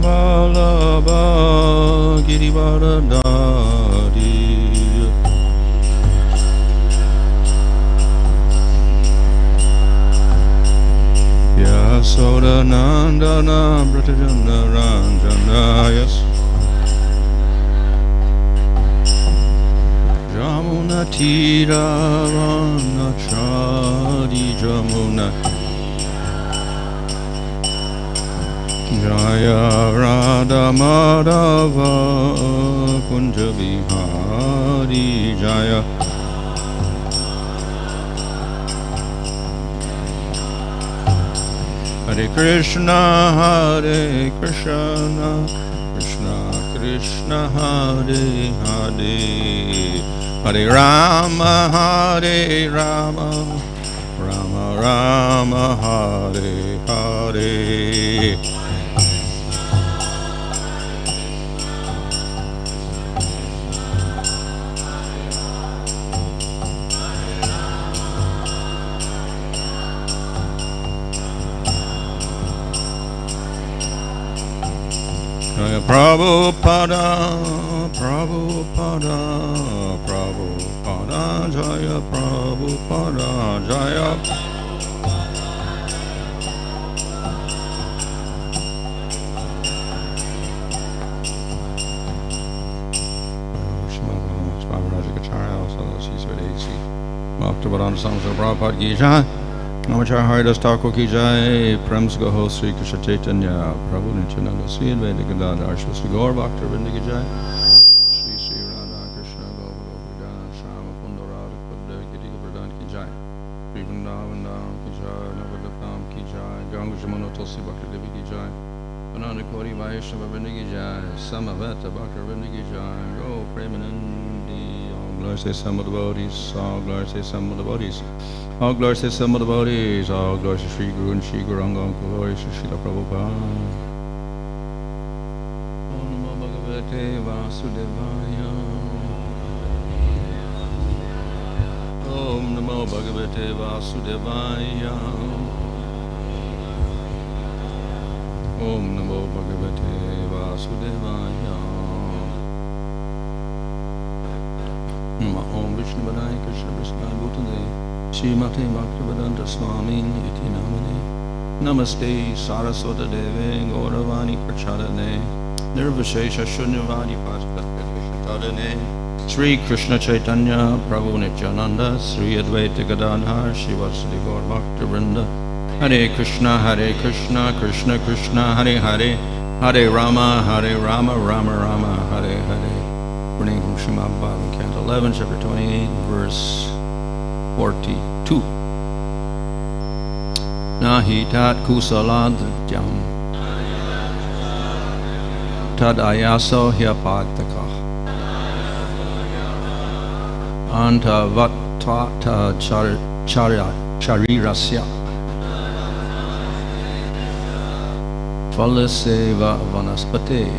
Vallabha Girivaradari Yasodanandana Brattajana Ranjanayas Jamuna Tira Vanachari Jamuna Jaya Radha Madhava Kunja Vihari Jaya Hare Krishna Krishna Krishna Hare Hare Hare Rama Rama Rama Hare Hare Jaya Prabhupada, Prabhupada, Prabhupada, Jaya Prabhupada, Jaya āyāsaḥ Prabhupada ki jai. Charīrasya Thakur ki jai. Prem se Gaho Sri Krishna Chaitanya Prabhu Nityananda Sri Advaita Gadadhar Shri Gaur Bhakta Vrinda ki jai. Sri Radha Krishna Gopa Shama Kundarada Padda Giri Govardhan ki jai. Sri Vrindavan ki jai. Navadvipam ki jai. Ganga Jamuna Tulsi Bhakta Devi ki jai. Ananda Koti Vaishnava Vrinda ki jai. Samaveta Bhakta Vrinda ki jai. Go Premanandi. All glory say some of the devotees. All glory say some of the devotees. All glory to some of the devotees, all glory to Sri Guru and Sri Gauranga, all glory to Srila Prabhupada. Om Namo Bhagavate Vasudevaya. Om Namo Bhagavate Vasudevaya. Om Namo Bhagavate Vasudevaya. Om Vishnu Vadaya Krishna Prasthaya Bhutale Srimate Bhaktivedanta Swami Iti Namane Namaste Saraswata Deve Gauravani Prachadane Nirvashesha Shunyavadi Paspatadane Sri Krishna Chaitanya Prabhu Nityananda Sri Advaita Gadadhar Shivasadi Gaur Bhakta Vrinda Hare Krishna Krishna Krishna Hare Hare Hare Rama Rama Rama Hare Hare. Reading from Srimad Bhagavatam, Canto 11, Chapter 28, verse 42. Nahi tat kuśalādṛtyaṁ tad-āyāso apārthakaḥ anta-vattvāt charīrasya phalasya vanaspateḥ.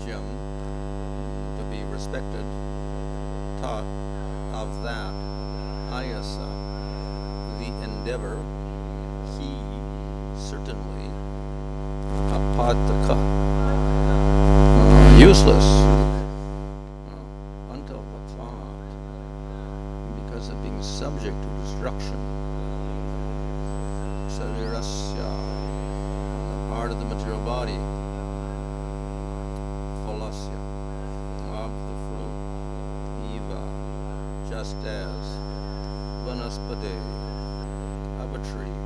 ādṛtyam, to be respected, tad-āyāso, āyāsaḥ, the endeavor, he, certainly, apārthakaḥ, useless, anta-vattvāt, because of being subject to destruction, charīrasya, part of the material body, phalasya, of the fruit, just as vanaspateḥ, of a tree.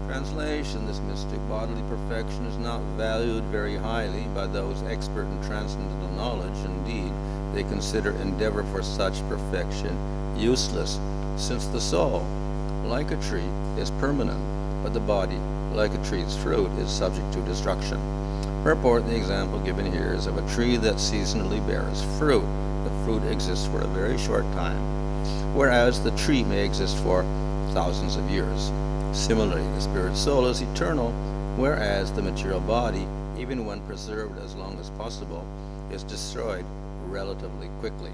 Translation: this mystic bodily perfection is not valued very highly by those expert in transcendental knowledge. Indeed, they consider endeavor for such perfection useless, since the soul, like a tree, is permanent, but the body, like a tree's fruit, is subject to destruction. Purport: the example given here is of a tree that seasonally bears fruit. The fruit exists for a very short time, whereas the tree may exist for thousands of years. Similarly, the spirit soul is eternal, whereas the material body, even when preserved as long as possible, is destroyed relatively quickly.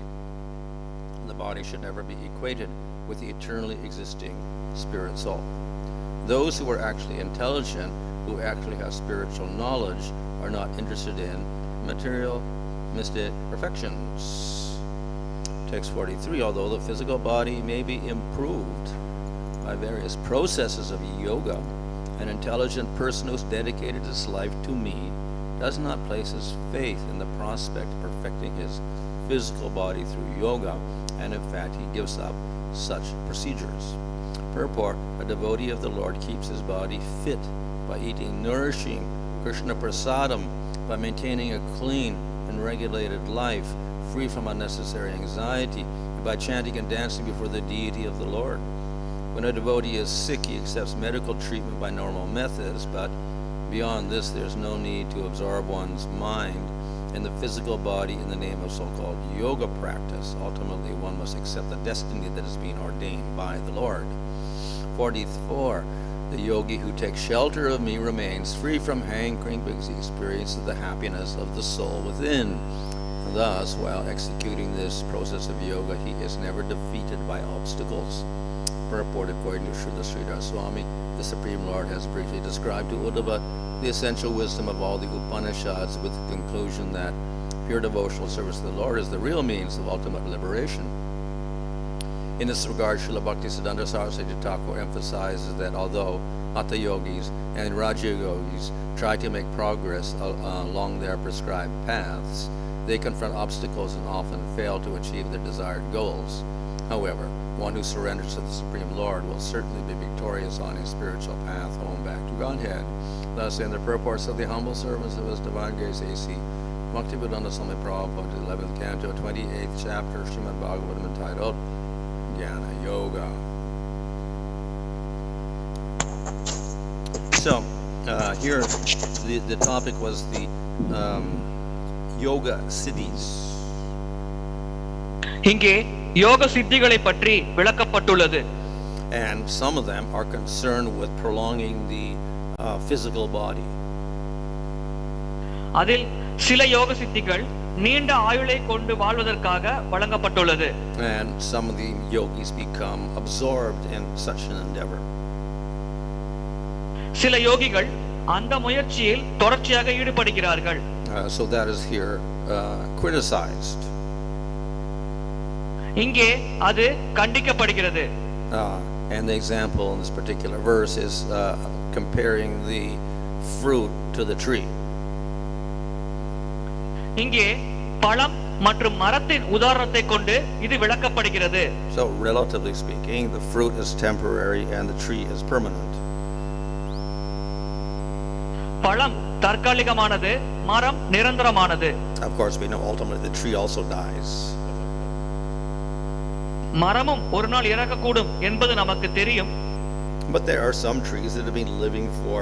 The body should never be equated with the eternally existing spirit soul. Those who are actually intelligent, who actually have spiritual knowledge, are not interested in material mystic perfections. Text 43, although the physical body may be improved by various processes of yoga, an intelligent person who's dedicated his life to me does not place his faith in the prospect of perfecting his physical body through yoga, and in fact he gives up such procedures. Purport: a devotee of the Lord keeps his body fit by eating nourishing Krishna prasadam, by maintaining a clean and regulated life, free from unnecessary anxiety, and by chanting and dancing before the deity of the Lord. When a devotee is sick, he accepts medical treatment by normal methods, but beyond this, there's no need to absorb one's mind in the physical body in the name of so-called yoga practice. Ultimately, one must accept the destiny that is being ordained by the Lord. 44. The yogi who takes shelter of me remains free from hankering because he experiences the happiness of the soul within. Thus, while executing this process of yoga, he is never defeated by obstacles. Purport: according to Srila Sridhar Swami, the Supreme Lord has briefly described to Uddhava the essential wisdom of all the Upanishads, with the conclusion that pure devotional service to the Lord is the real means of ultimate liberation. In this regard, Srila Bhaktisiddhanta Saraswati Thakur emphasizes that although Hatha yogis and Raja yogis try to make progress along their prescribed paths, they confront obstacles and often fail to achieve their desired goals. However, one who surrenders to the Supreme Lord will certainly be victorious on his spiritual path home back to Godhead. Thus, in the purports of the humble servants of His Divine Grace A.C. Bhaktivedanta Swami Prabhupada, 11th Canto, 28th chapter, Srimad Bhagavatam, entitled Jnana Yoga. So, here the topic was the yoga siddhis. இங்கே யோக சித்திகளை பற்றி விளக்கப்பட்டுள்ளது. And some of them are concerned with prolonging the physical body. அதில் சில யோக சித்திகள் நீண்ட ஆயுளை கொண்டு வாழ்வதற்காக வழங்கப்பட்டுள்ளது. And some of the yogis become absorbed in such an endeavor. சில யோகிகள் அந்த முயற்சியில் தொடர்ச்சியாக ஈடுபடுகிறார்கள். So that is here criticized. இங்கே அது கண்டிக்கப்படுகிறது. And the example in this particular verse is comparing the fruit to the tree. இங்கே பழம் மற்றும் மரத்தின் உதாரணத்தை கொண்டு இது விளக்கப்படுகிறது. So relatively speaking, the fruit is temporary and the tree is permanent. பழம் தற்காலிகமானது, மரம் நிரந்தரமானது. Of course, we know ultimately the tree also dies. மரமும் ஒரு நாள் இறக்கக்கூடும் என்பது நமக்கு தெரியும். But there are some trees that have been living for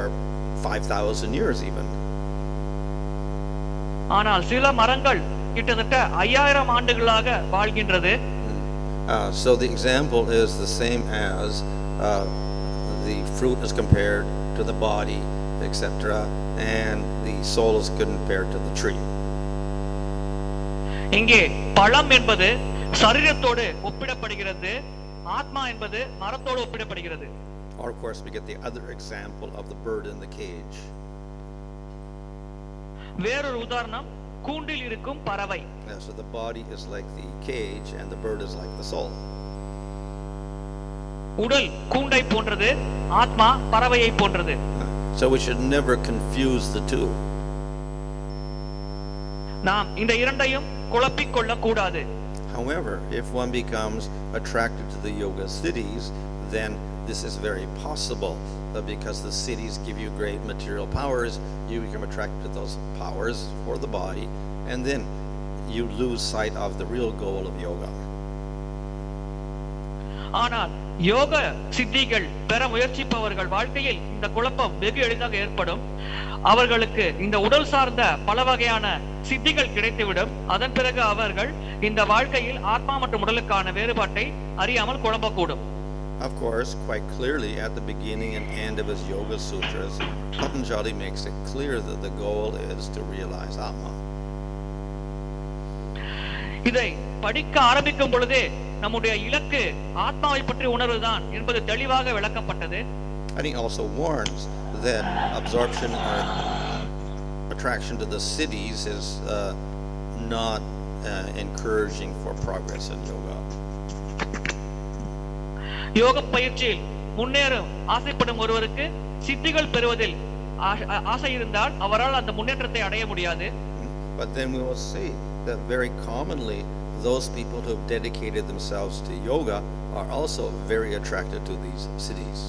5,000 years even. ஆனால் சில மரங்கள் கிட்டத்தட்ட 5000 ஆண்டுகளாக வாழ்கின்றது. So the example is the same as the fruit is compared to the body, etc., and the soul is compared to the tree. இங்கே பழம் என்பது சரீரத்தோடு ஒப்பிடப்படுகிறது, ஆத்மா என்பது மரத்தோடு ஒப்பிடப்படுகிறது. Or of course we get the other example of the bird in the cage. வேறொரு உதாரணம் கூண்டில் இருக்கும் பறவை. So the body is like the cage and the bird is like the soul. உடல் கூண்டை போன்றது, ஆத்மா பறவையை போன்றது. So we should never confuse the two. நாம் இந்த இரண்டையும் குழப்பிக் கொள்ள கூடாது. However, if one becomes attracted to the yoga cities, then this is very possible, because the cities give you great material powers, you become attracted to those powers for the body, and then you lose sight of the real goal of yoga. ஆனால் யோக சித்திகள் பெற முயற்சிப்பவர்கள் வாழ்க்கையில் இந்த குழப்பம் வெகு எளிதாக ஏற்படும். அவர்களுக்கு இந்த உடல் சார்ந்த பல வகையான சித்திகள் கிடைத்துவிடும். அதன் பிறகு அவர்கள் இந்த வாழ்க்கையில் ஆத்மா மற்றும் உடலுக்கான வேறுபாட்டை அறியாமல் குழம்பக்கூடும். Of course, quite clearly at the beginning and end of his Yoga Sutras, Patanjali makes it clear that the goal is to realize Atma. இதை படிக்க ஆரம்பிக்கும் பொழுதே நம்முடைய இலக்கு ஆத்மாவை பற்றி உணர்வுதான் என்பது தெளிவாக விளக்கப்பட்டது. And he also warns that absorption or attraction to the cities is not encouraging for progress in yoga. யோக பயிற்சியில் முன்னேறும் ஆசைப்படும் ஒருவருக்கு சித்திகள் பெறுவதில் ஆசை இருந்தால் அவரால் அந்த முன்னேற்றத்தை அடைய முடியாது. But then we will see that very commonly those people who have dedicated themselves to yoga are also very attracted to these cities.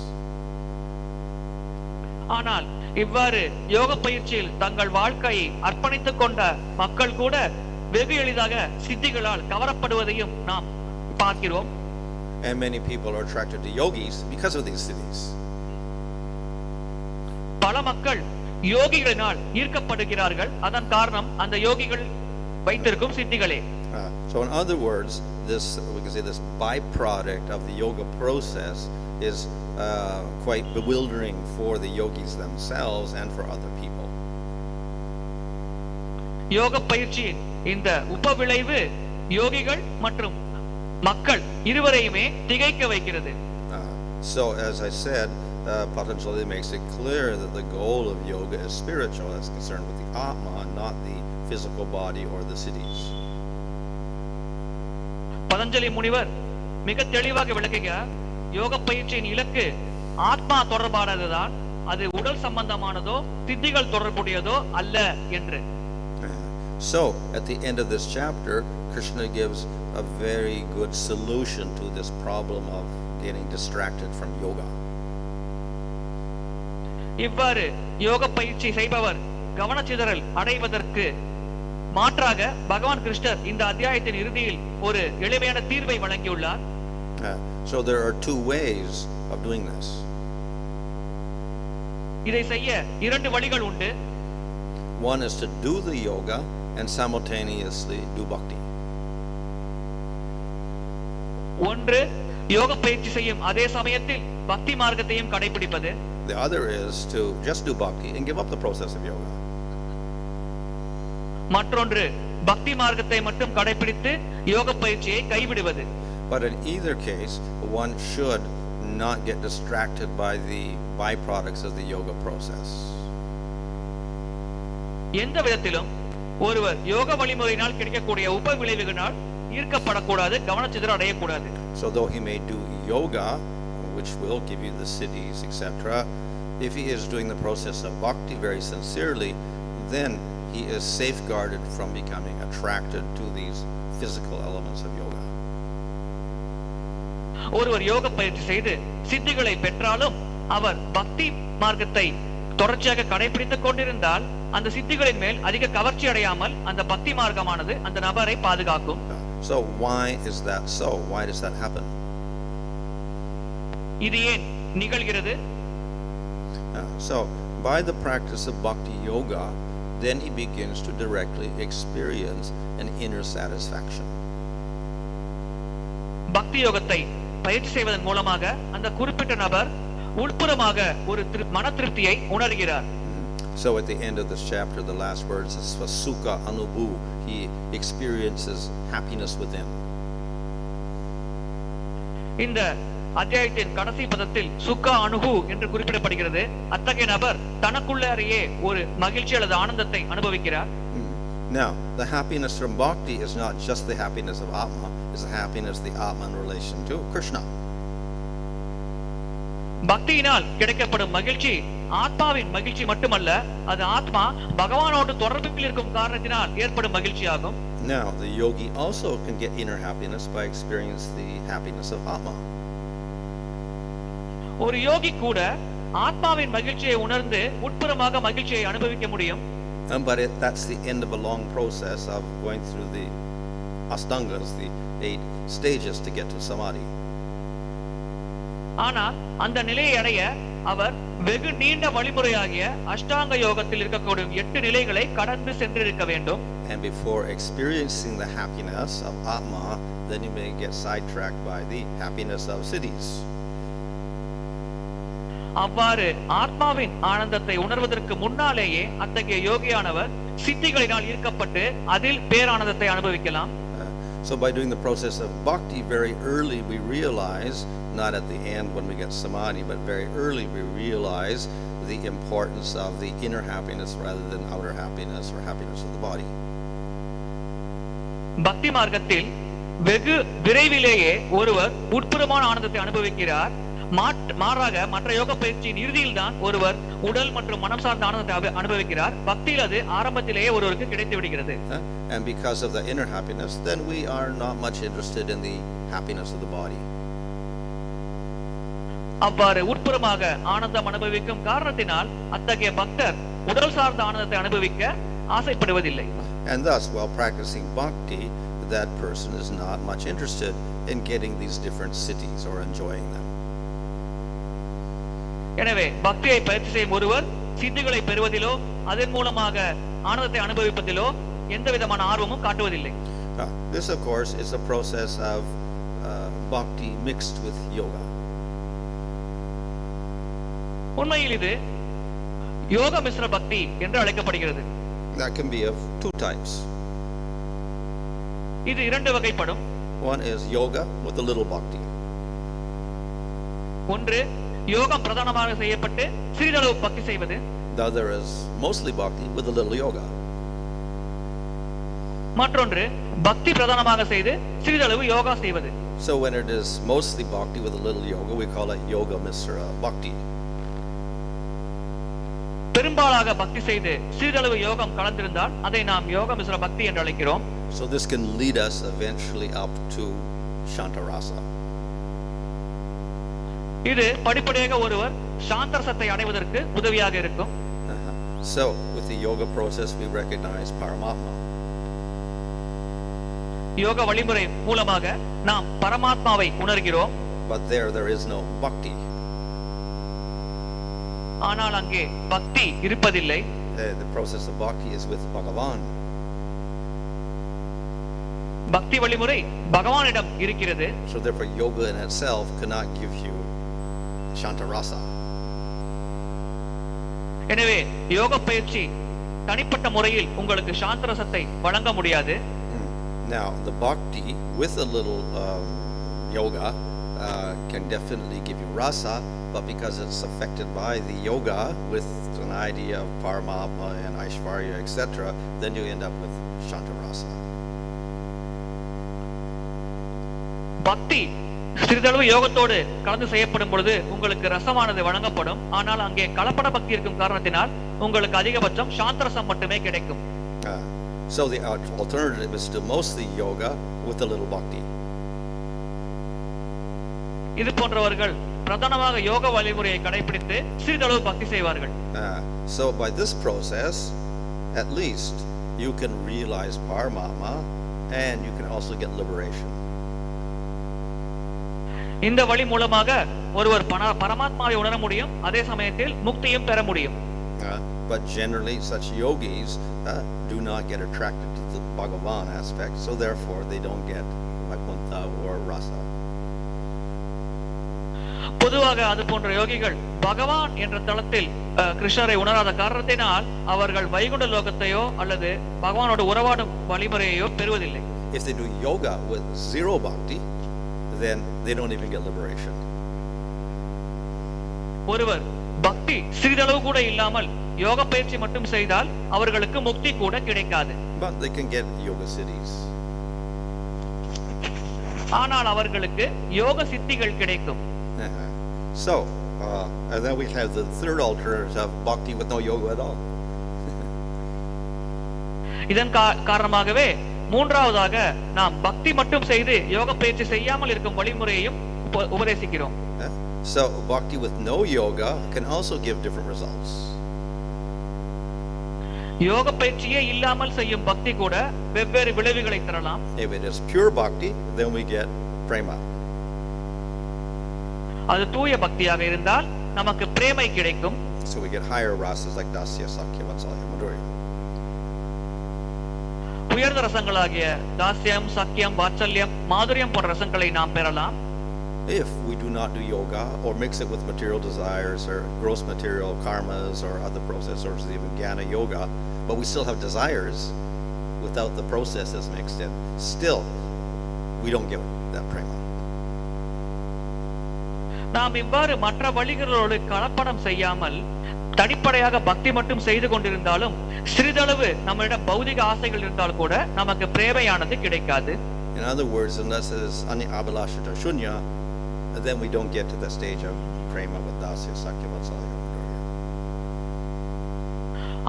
ஆனால் இவ்வாறு யோக பயிற்சியில் தங்கள் வாழ்க்கையை அர்ப்பணித்துக் கொண்ட மக்கள் கூட வெகு எளிதாக சித்திகளால் கவரப்படுவதையும் நாம் பார்க்கிறோம். And many people are attracted to yogis because of these cities. பல மக்கள் யோகிகளினால் ஈர்க்கப்படுகிறார்கள். அதன் காரணம் அந்த யோகிகள் வைத்திருக்கும் சித்திகளே. So in other words, we can say this byproduct of the yoga process is quite bewildering for the yogis themselves and for other people. யோக பயிற்சியின் இந்த உபவிளைவு யோகிகள் மற்றும் மக்கள் இருவரையுமே திகைக்க வைக்கிறது. So as I said, Patanjali makes it clear that the goal of yoga is spiritual, as concerned with the Atma, not the physical body or the cities. Patanjali முனிவர் மிக தெளிவாக விளக்குகிறார், யோக பயிற்சியின் இலக்கு ஆத்மா தொடர்பானதுதான், அது உடல் சம்பந்தமானதோ சித்திகள் தொடர்புடையதோ அல்ல என்று. So at the end of this chapter, Krishna gives a very good solution to this problem of getting distracted from yoga. இவ்வாறு யோக பயிற்சி செய்பவர் கவனச்சிதறல் அடைவதற்கு மாற்றாக பகவான் கிருஷ்ணர் இந்த அத்தியாயத்தின் இறுதியில் ஒரு எளிமையான தீர்வை வழங்கியுள்ளார். So there are two ways of doing this. இதை செய்ய இரண்டு வழிகள் உண்டு. One is to do the yoga and simultaneously do bhakti. ஒன்று யோக பயிற்சி செய்யும் அதே சமயத்தில் பக்தி மார்க்கத்தையும் கடைபிடிப்பது. The other is to just do bhakti and give up the process of yoga. மற்றொன்று பக்தி மார்க்கத்தை மட்டும் கடைபிடித்து யோக பயிற்சியை கைவிடுவது. But in either case, one should not get distracted by the byproducts of the yoga process. எந்த விதத்திலும் ஒருவர் யோக வழிமுறையினால் கிடைக்கக்கூடிய உப விளைவுகளால் ஈர்க்கப்படக்கூடாது, கவனச்சிதற அடையக்கூடாது. So though he may do yoga, which will give you the siddhis, etc., if he is doing the process of bhakti very sincerely, then he is safeguarded from becoming attracted to these physical elements of yoga. ஒருவர் யோக பயிற்சி செய்து சித்திகளை பெற்றாலும் அவர் பக்தி மார்க்கத்தை தொடர்ச்சியாக கடைபிடித்துக் கொண்டிருந்தால் அந்த சித்திகளின் மேல் அதிக கவர்ச்சி அடையாமல் அந்த பக்தி மார்க்கமானது அந்த நபரை பாதுகாக்கும். So why is that so? Why does that happen? இது ஏன் நிகழ்கிறது? So by the practice of bhakti yoga, then he begins to directly experience an inner satisfaction. பக்தி யோகத்தை பயிற்சி செய்வதன் மூலமாக அந்த குறிப்பிட்ட நபர் உள்புறமாக ஒரு மன திருப்தியை உணர்கிறார். So at the end of this chapter, the last words is sukha anubhu. He experiences happiness within. இந்த அத்தியாயத்தின் கடைசி பதத்தில் சுக்கா அனுகு என்று குறிப்பிடப்படுகிறது. அத்தகைய நபர் தனக்குள்ளேயே ஒரு மகிழ்ச்சி அல்லது ஆனந்தத்தை அனுபவிக்கிறார். Now, the happiness from bhakti is not just the happiness of Atma, it's the happiness of the Atma in relation to Krishna. பக்தியினால் கிடைக்கப்படும் மகிழ்ச்சி ஆத்மாவின் மகிழ்ச்சி மட்டுமல்ல, அது ஆத்மா பகவானோடு தொடர்பில் இருக்கும் காரணத்தினால் ஏற்படும் மகிழ்ச்சியாகும். Now, the yogi also can get inner happiness by experiencing the happiness of Atma. ஒரு யோகி கூட ஆத்மாவின் மகிழ்ச்சியை உணர்ந்து உட்புறமாக மகிழ்ச்சியை அனுபவிக்க முடியும். But that's the end of a long process of going through the astangas, the 8 stages to get to samadhi. ஆனால் அந்த நிலையை அடைய அவர் வெகு நீண்ட வழிமுறையாகிய அஷ்டாங்க யோகத்தில் இருக்கக்கூடிய 8 நிலைகளை கடந்து சென்றிருக்க வேண்டும். And before experiencing the happiness of Atma, then you may get sidetracked by the happiness of siddhis. அவ்வாறு ஆத்மாவின் ஆனந்தத்தை உணர்வதற்கு முன்னாலேயே அத்தகைய யோகியானவர் சித்திகளினால் ஈர்க்கப்பட்டு அதில் பேரானந்தத்தை அனுபவிக்கலாம். So by doing the process of bhakti very early, we realize, not at the end when we get samadhi, but very early we realize the importance of the inner happiness rather than outer happiness or happiness of the body. பக்தி மார்க்கத்தில் வெகு விரைவிலேயே ஒருவர் உட்புறமான ஆனந்தத்தை அனுபவிக்கிறார். மாறாக மற்ற யோக பயிற்சியின் இறுதியில் தான் ஒருவர் உடல் மற்றும் மனம் சார்ந்த ஆனந்தத்தை அனுபவிக்கிறார். பக்தியில் அது ஆரம்பத்திலேயே ஒருவருக்கு கிடைத்து விடுகிறது. And because of the inner happiness, then we are not much interested in the happiness of the body. அவ்வாறு உட்புறமாக ஆனந்தம் அனுபவிக்கும் காரணத்தினால் அத்தகைய பக்தர் உடல் சார்ந்த ஆனந்தத்தை அனுபவிக்க ஆசைப்படுவதில்லை. And thus, while practicing bhakti, that person is not much interested in getting these different siddhis or enjoying them. எனவே பக்தியை பயிற்சி செய்யும் ஒருவர் சித்திகளை பெறுவதிலோ அதன் மூலமாக ஆனந்தத்தை அனுபவிப்பதிலோ எந்த விதமான ஆர்வமும் காட்டுவதில்லை. This of course is a process of bhakti mixed with yoga. உண்மையில் இது யோக மிஸ்ர பக்தி என்று அழைக்கப்படுகிறது. That can be of 2 types. இது 2 வகைப்படும். One is yoga with a little bhakti. ஒன்று யோகம் பிரதானமாக செய்யப்பட்டு சிறிதளவு பக்தி செய்வது. The other is mostly bhakti with a little yoga. மற்றொன்று பக்தி பிரதானமாக செய்து சிறிதளவு யோகா செய்வது. So when it is mostly bhakti with a little yoga, we call it yoga misra bhakti. பெரும்பாலாக பக்தி செய்து சிறிதளவு யோகம் கலந்திருந்தால் அதை நாம் யோக மிஸ்ர பக்தி என்று அழைக்கிறோம். So this can lead us eventually up to charīrasya. இது படிப்படியாக ஒருவர் சாந்தரசத்தை அடைவதற்கு உதவியாக இருக்கும். So with the yoga process we recognize Paramatma. யோக வழிமுறை மூலமாக நாம் பரமாத்மாவை உணர்கிறோம். But there is no bhakti. ஆனால் அங்கே பக்தி இருப்பதில்லை. The process of bhakti is with Bhagavan. பக்தி வழிமுறை பகவானிடம் இருக்கிறது. So therefore yoga in itself cannot give you charīrasya. எனவே யோக பயிற்சி தனிப்பட்ட முறையில் உங்களுக்கு சாந்தரசத்தை வழங்க முடியாது. Now the bhakti with a little yoga can definitely give you rasa, but because it's affected by the yoga with an idea of paramatma and aishvarya, etc., then you end up with charīrasya. பக்தி சிறிதளவு யோகத்தோடு கலந்து செய்யப்படும் பொழுது உங்களுக்கு ரசமானது வழங்கப்படும். ஆனால் அங்கே கலப்பட பக்தி இருக்கும் காரணத்தினால் உங்களுக்கு அதிகபட்சம் சாந்தரசம் மட்டுமே கிடைக்கும். So the alternative is to mostly yoga with a little bhakti. இது போன்றவர்கள் பிரதானமாக யோக வழிமுறையை கடைபிடித்து சிறிதளவு பக்தி செய்வார்கள். So by this process, at least you can realize Paramatma and you can also get liberation. இந்த வழி மூலமாக ஒருவர் பரமாத்மாவை உணர முடியும், அதே சமயத்தில் முக்தியும் பெற முடியும். But generally such yogis do not get attracted to the Bhagavan aspect, so therefore they don't get Vaikuntha or rasa. பொதுவாக அது போன்ற யோகிகள் பகவான் என்ற தளத்தில் கிருஷ்ணரை உணராத காரணத்தினால் அவர்கள் வைகுண்ட லோகத்தையோ அல்லது பகவானோட உறவாடும் வழிமுறையையோ பெறுவதில்லை. If they do yoga with zero bhakti, then they don't even get liberation. ஒருவர் பக்தி சிறிதளவு கூட இல்லாமல் யோக பயிற்சி மட்டும் செய்தால் அவர்களுக்கு முக்தி கூட கிடைக்காது. But they can get yoga siddhis. ஆனால் அவர்களுக்கு யோக சித்திகள் கிடைக்கும். So, and then we have the third alternative of bhakti with no yoga at all. இதன் காரணமாகவே மூன்றாவதாக நாம் பக்தி மட்டும் செய்து யோக பயிற்சி செய்யாமல் இருக்கும் வழிமுறையையும் உபதேசிக்கிறோம். So, bhakti with no yoga can also give different results. யோக பயிற்சியே இல்லாமல் செய்யும் பக்தி கூட வெவ்வேறு விளைவுகளை தரலாம். If it is pure bhakti, then we get prema. அது தூய பக்தியாக இருந்தால் நமக்கு பிரேமை கிடைக்கும். So we get higher rasas like dasya, sakya, vatsalya, madhurya. உயர்ந்த ரசங்களாகிய தாஸ்யம், சக்கியம், வாத்சல்யம், மாதுரியம் போன்ற ரசங்களை நாம் பெறலாம். If we do not do yoga or mix it with material desires or gross material karmas or other processes or even jnana yoga, but we still have desires without the processes mixed in, still we don't get that prema. நாம் இவ்வாறு மற்ற வழிகளோடு கலப்படம் செய்யாமல் தனிப்படையாக பக்தி மட்டும் செய்து கொண்டிருந்தாலும் சிறிதளவு நம்மிடம் பௌதிக ஆசைகள் இருந்தால் கூட நமக்கு பிரேமையானது கிடைக்காது. In other words, unless it is āyāsaḥ shunya, then we don't get to the stage of prema with dasya, sakya, vatsalya.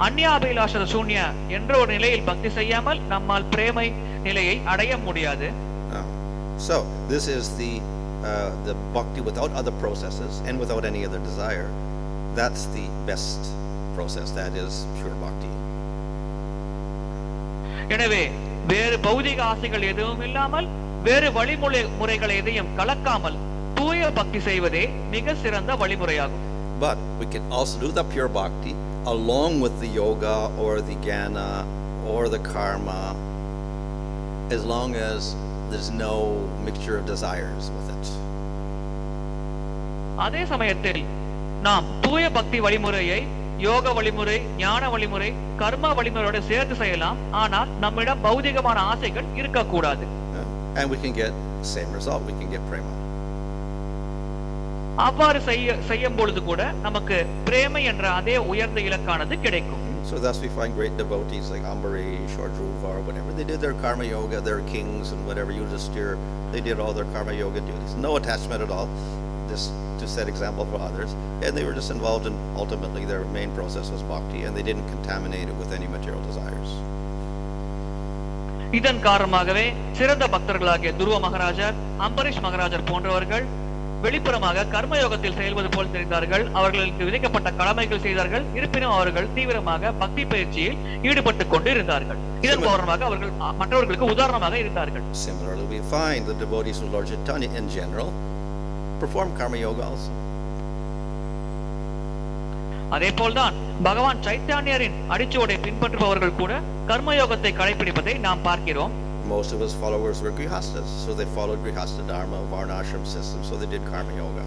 அந்யாபிலாஷ சூன்ய என்ற ஒரு நிலையில் பக்தி செய்யாமல் நம்மால் பிரேமை நிலையை அடைய முடியாது. So this is the bhakti without other processes and without any other desire. That's the best process. That is pure bhakti. எனவே வேறு பௌதிக ஆசைகள் எதுவும் இல்லாமல் வேறு வழிமுறைகளை எதையும் கலக்காமல் தூய பக்தி செய்வதே மிக சிறந்த வழிமுறையாகும். But we can also do the pure bhakti along with the yoga or the jnana or the karma, as long as there's no mixture of desires with it. அதே சமயத்தில் நாம் தூய பக்தி வழிமுறையை யோக வழிமுறை, ஞான வழிமுறை, கர்ம வழிமுறையோடு சேர்த்து செய்யலாம். ஆனால் நம்மிடம் பௌதிகமான ஆசைகள் இருக்கக்கூடாது. And we can get same result. We can get prema. அவ்வாறு செய்யும் பொழுது கூட நமக்கு பிரேமை என்ற அதே உயர்ந்த இலக்கானது கிடைக்கும். So thus we find great devotees like Ambarish or Dhruva or whatever. They did their karma yoga, their kings and whatever, Yudhishthira, they did all their karma yoga duties. No attachment at all, just to set example for others. And they were just involved in, ultimately their main process was bhakti, and they didn't contaminate it with any material desires. இதன் காரணமாகவே சிறந்த பக்தர்களாகிய துருவ மகாராஜர், அம்பரீஷ் மகாராஜர் போன்றவர்கள் வெளிப்புறமாக கர்மயோகத்தில் செயல்வது போல் தெரிந்தார்கள். அவர்களுக்கு விதிக்கப்பட்ட கடமைகள் செய்தார்கள். இருப்பினும் அவர்கள் தீவிரமாக பக்தி பயிற்சியில் ஈடுபட்டுக் கொண்டு இருந்தார்கள். இதன் காரணமாக அவர்கள் மற்றவர்களுக்கு உதாரணமாக இருந்தார்கள். Similarly, we find the devotees of Lord Chaitanya in general perform karma yoga also. அதே போல்தான் பகவான் சைத்தன்யரின் அடிச்சுவடை பின்பற்றுபவர்கள் கூட கர்மயோகத்தை கடைபிடிப்பதை நாம் பார்க்கிறோம். Most of his followers were grihastas, so they followed grihasta dharma, varnashram system, so they did karma yoga.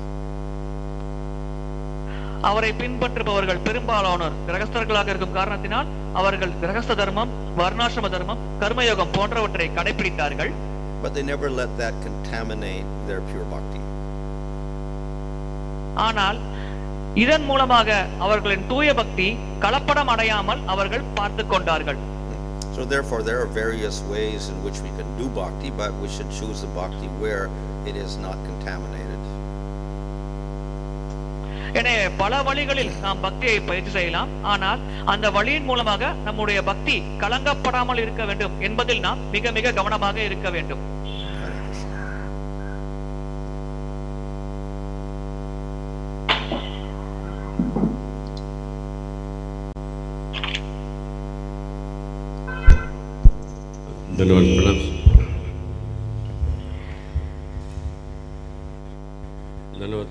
அவரை பின்பற்றுபவர்கள் பெரும்பாலானோர் கிரகஸ்தர்களாக இருக்கும் காரணத்தினால் அவர்கள் கிரகஸ்த தர்மம், வர்ணாசிரம தர்மம், கர்மயோகம் போன்றவற்றை கடைபிடித்தார்கள். But they never let that contaminate their pure bhakti. ஆனால் இதன் மூலமாக அவர்களின் தூய பக்தி கலப்படம் அடையாமல் அவர்கள் பார்த்து கொண்டார்கள். So therefore there are various ways in which we can do bhakti, but we should choose the bhakti where it is not contaminated. எனவே பல வழிகளில் நாம் பக்தியை பயிற்சி செய்யலாம். ஆனால் அந்த வழியின் மூலமாக நம்முடைய பக்தி கலங்கப்படாமல் இருக்க வேண்டும் என்பதில் நாம் மிக மிக கவனமாக இருக்க வேண்டும்.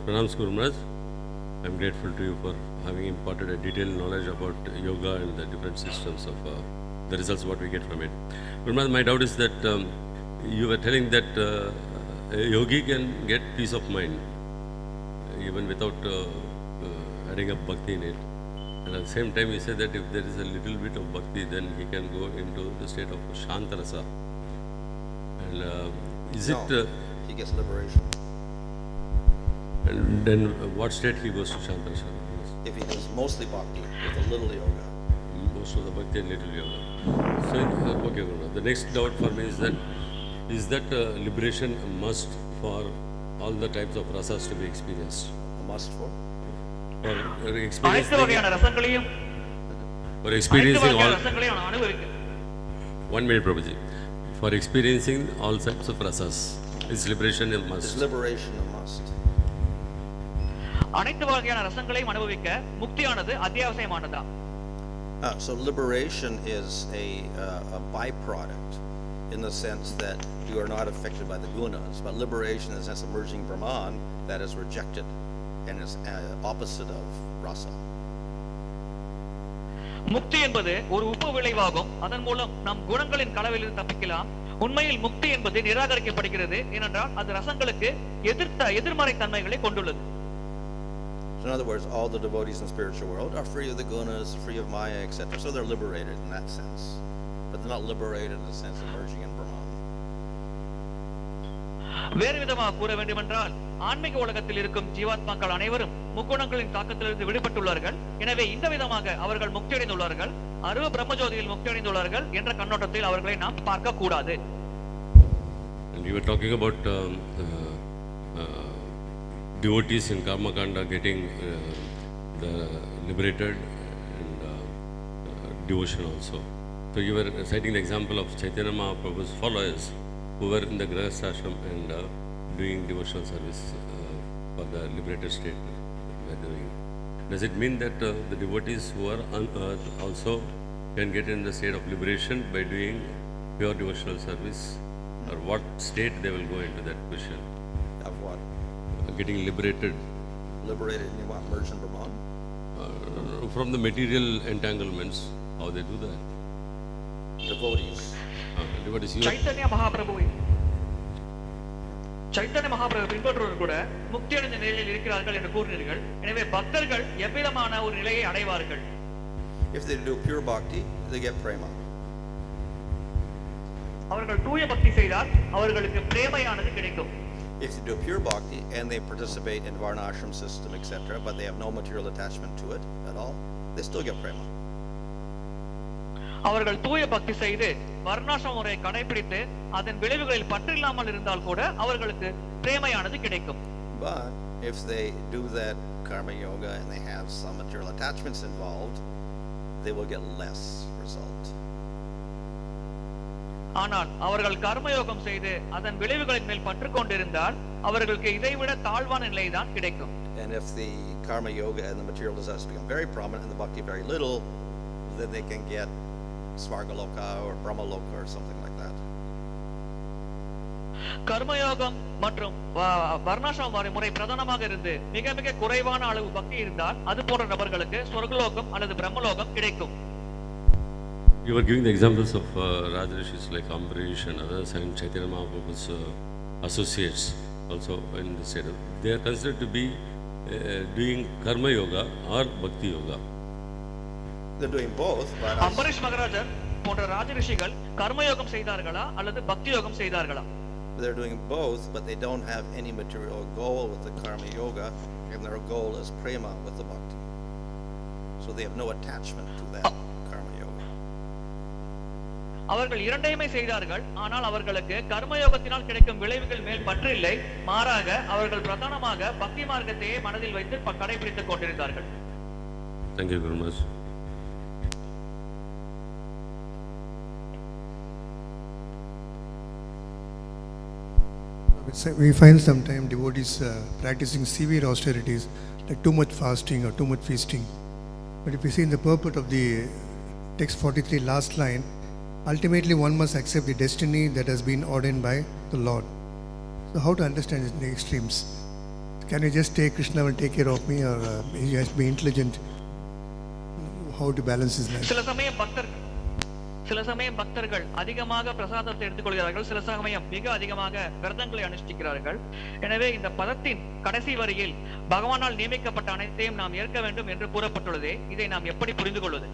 Pranams Guru Maharaj. I am grateful to you for having imparted a detailed knowledge about yoga and the different systems of the results what we get from it. Guru Maharaj, my doubt is that you were telling that a yogi can get peace of mind. even without adding up bhakti in it. And at the same time, he said that if there is a little bit of bhakti, then he can go into the state of shantarasa. And is No, it? he gets liberation. And then what state he goes to shantarasa? If he does mostly bhakti with a little yoga. Most of the bhakti and little yoga. So, okay, Guru. The next doubt for me is that liberation a must for all the types of rasas to be experienced? A must for? Or அனைத்து experiencing, வகையான ரசங்களையும் or அனைத்து experiencing வகையான all, ரசங்களையும் அனுபவிக்க 1 minute, Prabhuji. For experiencing all types of rasas, is liberation a Is must? liberation a must? அனைத்து வகையான ரசங்களையும் அனுபவிக்க முக்தியானது அத்தியாவசியமானதா? So liberation is a byproduct in the sense that you are not affected by the gunas, but liberation is as emerging Brahman that is rejected and is opposite of rasa. முக்தி என்பது ஒரு உப விளைவாகும். அதன் மூலம் நம் குணங்களின் கலவையிலிருந்து தப்பிக்கலாம். உண்மையில் முக்தி என்பது நிராகரிக்கப்படுகிறது, ஏனென்றால் அது ரசங்களுக்கு எதிர்மறை தன்மைகளை கொண்டுள்ளது. So in other words, all the devotees in the spiritual world are free of the gunas, free of maya, etc. So they're liberated in that sense, but they're not liberated in the sense of merging in Brahman. வேறு விதமாக கூற வேண்டுமென்றால் ஆன்மீக உலகத்தில் இருக்கும் ஜீவாத்மாக்கள் அனைவரும் முக்குணங்களின் தாக்கத்திலிருந்து விடுபட்டுள்ளார்கள். எனவே இந்த விதமாக அவர்கள் முக்தியடைந்துள்ளார்கள், அருவ பிரம்மஜோதியில் முக்தியடைந்துள்ளார்கள் என்ற கண்ணோட்டத்தில் அவர்களை நாம் பார்க்க கூடாது. And you were talking about devotees in Karma Kanda getting the liberated and devotion also. So you were citing the example of Chaitanya Mahaprabhu's followers who were in the Grihastha ashram and doing devotional service for the liberated state they are doing. Does it mean that the devotees who are on earth also can get in the state of liberation by doing pure devotional service? Or what state they will go into, that question? Of what? Getting liberated Liberated in what? Merge in Brahman? from the material entanglements. How they do that? Devotees. Devotees. Chaitanya Mahaprabhu பின்பற்றுவோர் கூட முக்தி அடைந்த நிலையில் இருக்கிறார்கள் என்று கூறினீர்கள். எனவே பக்தர்கள் எவ்விதமான ஒரு நிலையை அடைவார்கள்? If they do pure bhakti, they get prema. அவர்கள் தூய பக்தி செய்தால் அவர்களுக்கு பிரேமையானது கிடைக்கும். If they do pure bhakti and they participate in varnashram system, etc., but they have no material attachment to it at all, they still get prema. அவர்கள் தூய பக்தி செய்து வர்ணாசிரம முறையை கடைபிடித்து அதன் விளைவுகளில் பற்றில்லாமல் இருந்தால் கூட அவர்களுக்கு பிரேமையானது கிடைக்கும். But if they do that karma yoga and they have some material attachments involved, they will get less result. ஆனால் அவர்கள் கர்மயோகம் செய்து அதன் விளைவுகளின் மேல் பற்று கொண்டிருந்தால் அவர்களுக்கு இதைவிட தாழ்வான நிலைதான் கிடைக்கும். And if the karma yoga and the material desires become very prominent and the bhakti very little, then they can get svargaloka or brahmaloka or something like that. கர்மயோகம் மற்றும் வர்ணாசிரம முறை பிரதானமாக இருந்து மிக மிக குறைவான அளவு பக்தி இருந்தால் அது போன்ற நபர்களுக்கு சொர்க்கலோகம் அல்லது பிரம்மலோகம் கிடைக்கும். You were giving the examples of Rajarishis like Ambarish and others and Chaitanya Mahaprabhu's associates also in the state. They are considered to be doing karma yoga or bhakti yoga. They're doing both. Ambareesh மகாராஜர் போன்ற ராஜரிஷிகள் கர்மயோகம் செய்தார்களா அல்லது பக்தி யோகம் செய்தார்களா? They're doing both, but they don't have any material goal with the karma yoga, and their goal is prema with the bhakti. So they have no attachment to that karma yoga. அவர்கள் இரண்டையுமே செய்தார்கள், ஆனால் அவர்களுக்கு கர்மயோகத்தினால் கிடைக்கும் விளைவுகள் மேல் பற்று இல்லை. மாறாக அவர்கள் பிரதானமாக பக்தி மார்க்கத்தையே மனதில் வைத்து கடைபிடித்துக் கொண்டிருந்தார்கள். Thank you very much. We find sometimes devotees practicing severe austerities, like too much fasting or too much feasting. But if you see in the purport of the text 43 last line, ultimately one must accept the destiny that has been ordained by the Lord. So how to understand this in the extremes? Can you just take Krishna will take care of me, or he has to be intelligent? How to balance his life? சில சமயம் சில சமயம் பக்தர்கள் அதிகமாக பிரசாதத்தை எடுத்துக்கொள்கிறார்கள், சில சமயம் மிக அதிகமாக விரதங்களை அனுஷ்டிக்கிறார்கள். எனவே இந்த பதத்தின் கடைசி வரியில் பகவானால் நியமிக்கப்பட்ட அனைத்தையும் நாம் ஏற்க வேண்டும் என்று கூறப்பட்டுள்ளது. இதை நாம் எப்படி புரிந்து கொள்வது?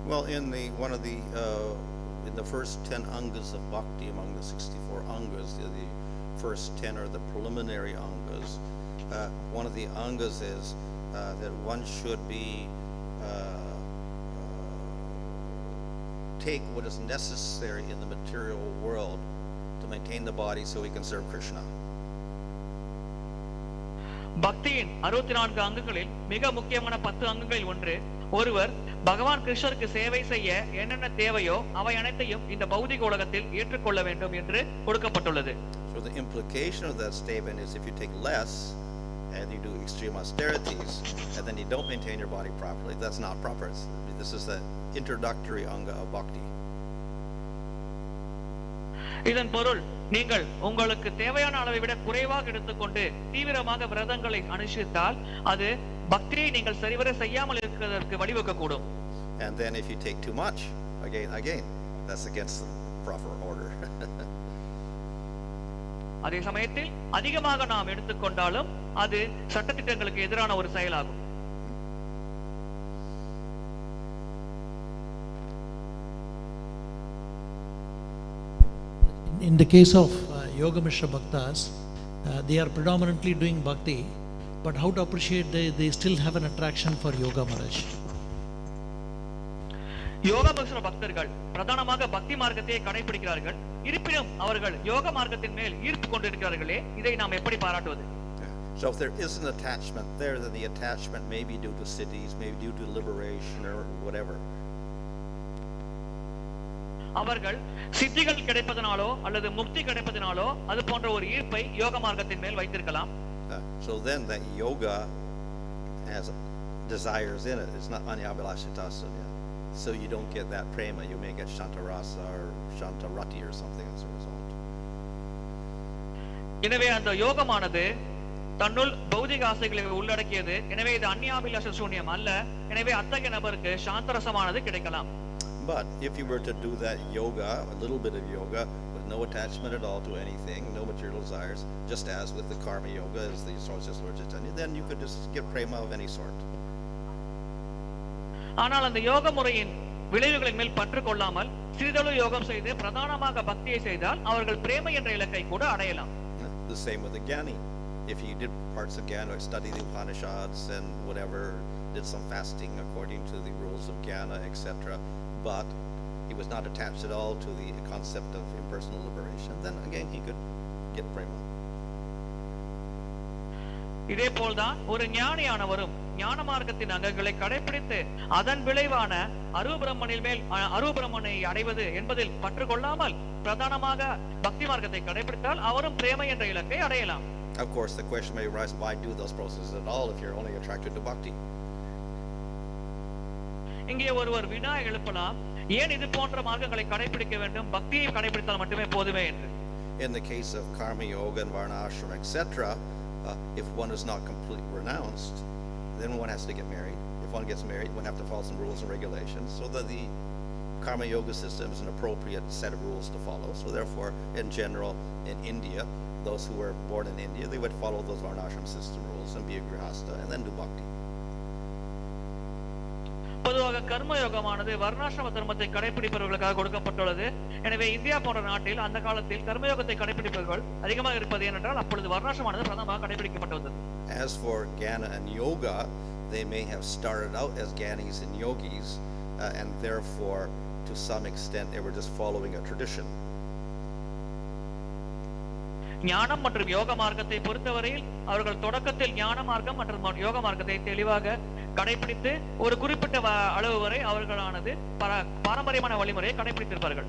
Well, in the first 10 angas of bhakti, among the 64 angas, the first 10 are the preliminary angas. One of the angas is that one should be take what is necessary in the material world to maintain the body so he can serve Krishna. பக்தியின் 64 அங்கங்களில் மிக முக்கியமான 10 அங்கங்களில் ஒன்று, ஒருவர் பகவான் கிருஷ்ணருக்கு சேவை செய்ய என்னென்ன தேவையோ அவை அனைத்தையும் இந்த பௌதிக உலகத்தில் ஏற்றுக்கொள்ள வேண்டும் என்று கொடுக்கப்பட்டுள்ளது. So the implication of that statement is if you take less and you do extreme austerities and then you don't maintain your body properly, that's not proper. This is the introductory anga of bhakti. இதன் பொருள், நீங்கள் உங்களுக்கு தேவையான அளவை விட குறைவாக எடுத்துக்கொண்டு தீவிரமாக விரதங்களை அனுஷ்டித்தால் அது பக்தியை நீங்கள் சரிவர செய்யாமல் இருக்கிறதற்கு வழிவகுக்கக்கூடும். And then if you take too much, again that's against the proper order. அதே சமயத்தில் அதிகமாக நாம் எடுத்துக்கொண்டாலும் அது சட்டதிட்டங்களுக்கு எதிரான ஒரு செயலாகும். In the case of Yoga Mishra Bhaktas, they are predominantly doing bhakti, but how to appreciate they still have an attraction for yoga, Maharaj? யோக மிஸ்ர பக்தர்கள் பிரதானமாக பக்தி மார்க்கத்தை கடைபிடிக்கிறார்கள், இருப்பினும் அவர்கள் யோக மார்க்கத்தின் மேல் ஈர்ப்பு கொண்டிருக்கிறார்களே, இதை நாம் எப்படி பாராட்டுவது? So if there is an attachment there, then the attachment may be due to cities, maybe due to liberation or whatever. அவர்கள் சித்திகள் கிடைப்பதனாலோ அல்லது முக்தி கிடைப்பதனாலோ அது போன்ற ஒரு ஈர்ப்பை யோக மார்க்கத்தின் மேல் வைத்திருக்கலாம். So then that yoga has desires in it. It's not anta-vattvāt. So you don't get that prema. You may get charīrasya or anta-vattvāt or something as a result. எனவே அந்த யோகமானது தன்னுள் பௌதிக ஆசைகளை உள்ளடக்கியது. எனவே இது அந்நியாபிலாஷ சூன்யம் அல்ல. எனவே அத்தகைய நபருக்கு சாந்தரசமானது கிடைக்கலாம். But if you were to do that yoga, a little bit of yoga, with no attachment at all to anything, no material desires, just as with the karma yoga, as the kuśalādṛtyaṁ, then you could just get prema of any sort. ஆனால் அந்த யோக முறையின் விளைவுகளின் மேல் பற்று கொள்ளாமல் சிறிதளவு யோகம் செய்து பிரதானமாக பக்தியை செய்தால் அவர்கள் பிரேமை என்ற இலக்கை கூட அடையலாம். The same with the jnani. If he did parts of jnana, study the Upanishads and whatever, did some fasting according to the rules of jnana, etc., but he was not attached at all to the concept of impersonal liberation, then again he could get prema. இதே போல்தான் ஒரு ஞானியானவரும் ஞான மார்க்கத்தின் அங்கங்களை கடைபிடித்து அதன் விளைவான அரூபரமனை அடைவது என்பதில் பற்று கொள்ளாமல் பிரதானமாக பக்தி மார்க்கத்தை கடைபிடித்தால் அவரும் பிரேமை என்ற இலக்கை அடையலாம். Of course, the question may arise, why do those processes at all if you're only attracted to bhakti? இங்கே ஒருவர் வினா எழுப்பலாம், ஏன் இது போன்ற மார்க்கங்களை கடைபிடிக்க வேண்டும், பக்தியை கடைபிடித்தால் மட்டுமே போதுமே என்று. In the case of karma yoga and varnashram, etc., if one is not completely renounced, then one has to get married. If one gets married, one have to follow some rules and regulations, so that the karma yoga system is an appropriate set of rules to follow. So therefore, in general, in India, those who were born in India, they would follow those varnashram system rules and be a grihasta and then do bhakti. பொதுவாக கர்ம யோகமானது வர்ணாசிரம தர்மத்தை கடைபிடிப்பவர்களுக்காக கொடுக்கப்பட்டுள்ளது. எனவே India போன்ற நாட்டில் அந்த காலத்தில் கர்மயோகத்தை கடைபிடிப்பவர்கள் அதிகமாக இருப்பது ஏனென்றால் அப்பொழுது வர்ணாசிரமானது பிரதானமாக கடைபிடிக்கப்பட்டு வந்தது. As for jnana and yoga, they may have started out as jnanis and yogis, and therefore to some extent they were just following a tradition. ஞானம் மற்றும் யோக மார்க்கத்தை பொறுத்தவரையில் அவர்கள் தொடக்கத்தில் ஞான மார்க்கம் மற்றும் யோக மார்க்கத்தை தெளிவாக கடைபிடித்து ஒரு குறிப்பிட்ட அளவு வரை அவர்களானது பாரம்பரியமான வழிமுறையை கடைபிடித்திருப்பார்கள்.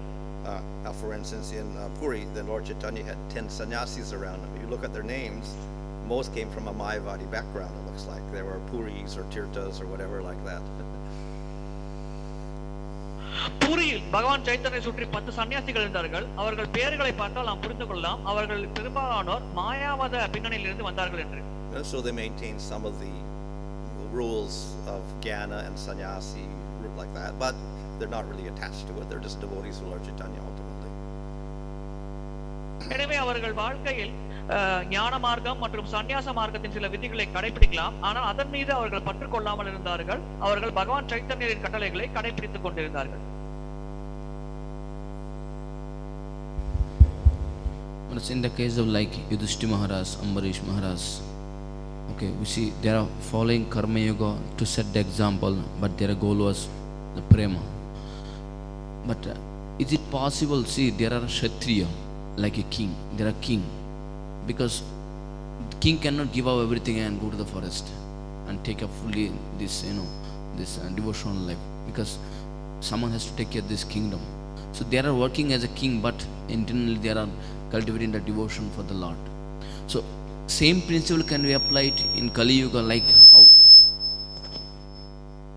For instance, in Puri, the Lord Chaitanya had 10 sannyasis around him. If you look at their names, most came from a Mayavadi background, it looks like. They were Puris or Tirthas or whatever like that. பூரியில் பகவான் சைத்தன்யை சுற்றி 10 சன்னியாசிகள் இருந்தார்கள். அவர்கள் பெயர்களை பார்த்தால் நாம் புரிந்து கொள்ளலாம் அவர்கள் பெரும்பாலானோர் மாயாவாத பின்னணியில் இருந்து வந்தார்கள் என்று. So they maintained some of the rules of jnana and sannyasi like that, but they're not really attached to it. They're just devotees of Lord Chaitanya ultimately. எனவே அவர்கள் வாழ்க்கையில் ஞான மார்க்கம் மற்றும் சந்நியாச மார்க்கத்தின் சில விதிகளை கடைபிடிக்கலாம், ஆனால் அதன் மீது அவர்கள் பற்று கொள்ளாமல் இருந்தார்கள். அவர்கள் பகவான் சைத்தன்யரின் கட்டளைகளை கடைபிடித்துக் கொண்டிருந்தார்கள். But in the case of like Yudhishthira Maharaj, Ambarish Maharaj, okay, we see they are following Karma Yoga to set the example, but their goal was the prema. But is it possible? See, there are Kshatriya, like a king. There are king, because the king cannot give up everything and go to the forest and take up fully this, this devotional life, because someone has to take care of this kingdom. So they are working as a king, but internally they are cultivating the devotion for the Lord. So same principle can be applied in Kali Yuga, like how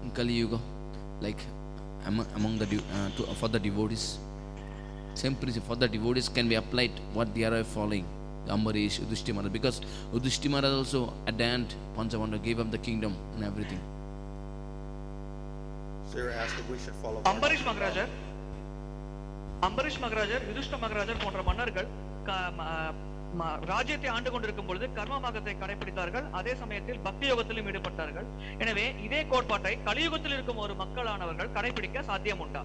in Kali Yuga, like among the for the devotees. Same principle for the devotees can be applied what they are following. Ambarish, Yudhishthira Maharaj, because Yudhishthira Maharaj also at the end, Panchavanda gave up the kingdom and everything. So you're asking if we should follow Ambareesh மகாராஜர், Yudhishthira மகாராஜர் போன்ற மன்னர்கள் ராஜ்யத்தை ஆண்டு கொண்டிருக்கும் பொழுது கர்ம மார்க்கத்தை கடைபிடித்தார்கள், அதே சமயத்தில் பக்தி யோகத்திலும் ஈடுபட்டார்கள். எனவே இதே கோட்பாட்டை கலியுகத்தில் இருக்கும் ஒரு மக்களானவர்கள் கடைபிடிக்க சாத்தியம் உண்டா?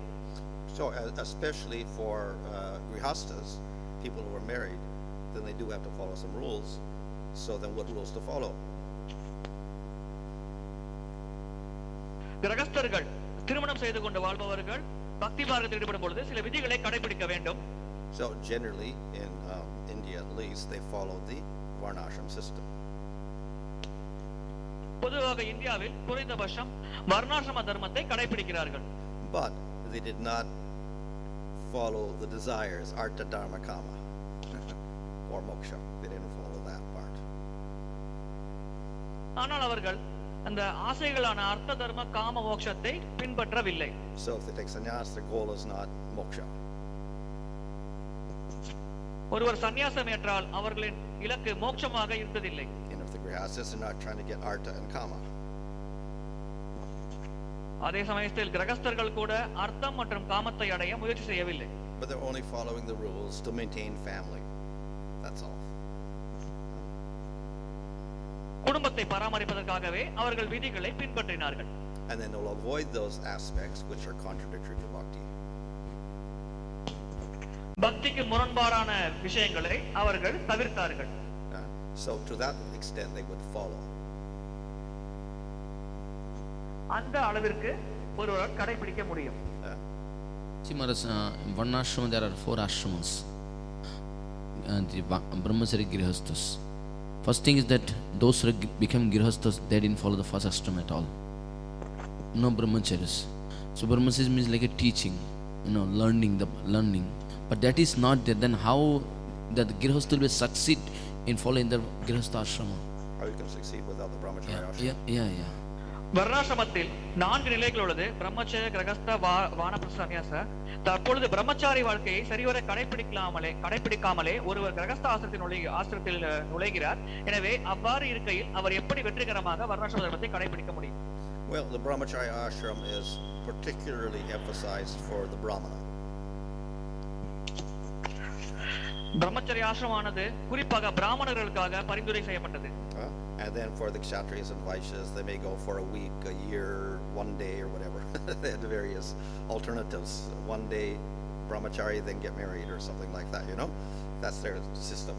So especially for grihastas, people who are married, then they do have to follow some rules. So then what rules to follow? கிரகஸ்தர்கள், திருமணம் செய்து கொண்டு வாழ்பவர்கள் பக்தி மார்க்கத்தில் ஈடுபடும் பொழுது சில விதிகளை கடைபிடிக்க வேண்டும். So generally in India at least they follow the varnashram system. பொதுவாக இந்தியாவில் குறைந்தபட்சம் வர்ணாசிரம தர்மத்தை கடைபிடிக்கிறார்கள். But they did not follow the desires, artha, dharma, kama, or moksha. They didn't follow that part. ஆனால் அவர்கள் அந்த ஆசைகளான அர்த்த தர்ம காம மோட்சத்தை பின்பற்றவில்லை. So if they take sannyas, their goal is not moksha. ஒருவர் சந்நியாசம் ஏற்றால் அவர்களின் இலக்கு மோட்சமாக இருந்ததில்லை. And if the grihastas are not trying to get artha and kama. அதே சமயத்தில் கிரகஸ்தர்கள் கூட அர்த்தம் மற்றும் காமத்தை அடைய முயற்சி செய்யவில்லை. But they're only following the rules to maintain family. That's all. குடும்பத்தை பராமரிப்பதற்காகவே அவர்கள் விதிகளை பின்பற்றினார்கள். And then they'll avoid those aspects which are contradictory to bhakti. பக்திக்கு முரண்பாடான விஷயங்களை அவர்கள் தவிர்த்தார்கள். So to that extent they would follow. அந்த அளவிற்கு ஒருவர் கடைபிடிக்க முடியும். See Maharaj, one ashram there are 4 ashramas. The Brahmachari Grihasthas. First thing is that those who became Grihasthas, they didn't follow the first ashram at all. No Brahmacharis. So Brahmachari means like a teaching, learning. But that is not there. Then how that the Grihastha will succeed in following the Grihastha ashrama? How you can succeed without the brahmacharya ashrama? Yeah. வர்ணாசிரமத்தில் 4 நிலைகள் உள்ளது. பிரம்மச்சரிய, கிரகஸ்த, வானப்பிரஸ்த, சந்நியாச. தற்பொழுது பிரம்மச்சாரி வாழ்க்கையை சரிவர கடைபிடிக்காமலே ஒருவர் கிரகஸ்த ஆசிரத்தில் நுழைகிறார். எனவே அவ்வாறு இருக்கையில் அவர் எப்படி வெற்றிகரமாக வர்ணாசிரம தர்மத்தை கடைபிடிக்க முடியும்? Well, the brahmacharya ashram is particularly emphasized for the brahmana. பிரம்மச்சரிய ஆசிரமானது குறிப்பாக பிராமணர்களுக்காக பரிந்துரை செய்யப்பட்டது. And then for the kshatriyas and vaishyas, they may go for a week, a year, one day, or whatever. They had various alternatives. One day brahmachari, then get married, or something like that. That's their system.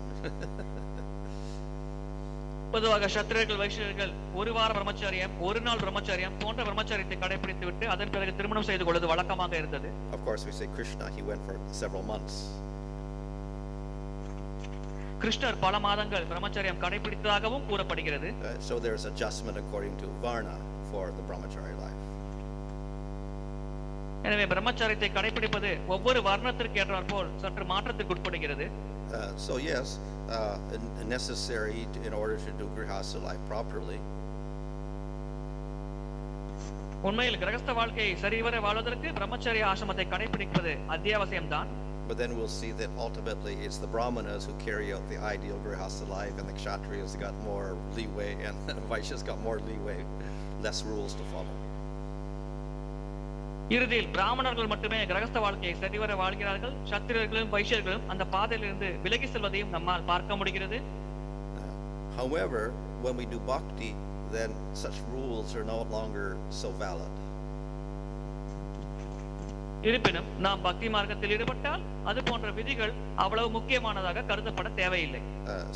பொதுவாக சத்திரியர்கள், வைஷ்யர்கள் ஒரு வார பிரம்மச்சாரியம், ஒரு நாள் பிரம்மச்சாரியம் போன்ற பிரம்மச்சாரியத்தை கடைபிடித்து விட்டு அதன் பிறகு திருமணம் செய்து கொள்வது வழக்கமாக இருந்தது. Of course, we say Krishna, he went for several months. கிருஷ்ணர் பல மாதங்கள் பிரம்மச்சரியம் கடைபிடித்ததாகவும் கூறப்படுகிறது. So there's adjustment according to varna for the brahmachari life. எனவே பிரம்மச்சரியத்தை கடைபிடிப்பது ஒவ்வொரு வர்ணத்திற்கு ஏற்றாற்போல் சற்று மாற்றத்திற்கு உட்படுகிறது. So yes, necessary in order to do grihastha life properly. உண்மையில் கிரகஸ்த வாழ்க்கையை சரிவர வாழ்வதற்கு பிரம்மச்சரிய ஆசிரமத்தை கடைபிடிப்பது அத்தியாவசியம்தான். But then we'll see that ultimately it's the brahmanas who carry out the ideal grihastha life, and the kshatriyas got more leeway, and the vaishyas got more leeway, less rules to follow. இறுதியில் பிராமணர்கள் மட்டுமே கிரகஸ்த வாழ்க்கையை சரிவர வாழ்கிறார்கள். சத்திரியர்களும் வைஷ்யர்களும் அந்த பாதையிலிருந்து விலகி செல்வதையும் நம்மால் பார்க்க முடிகிறது. However, when we do bhakti, then such rules are no longer so valid. இருப்பினும் நாம் பக்தி மார்க்கத்தில் ஈடுபட்டால் அது போன்ற விதிகள் அவ்வளவு முக்கியமானதாக கருதப்பட தேவையில்லை.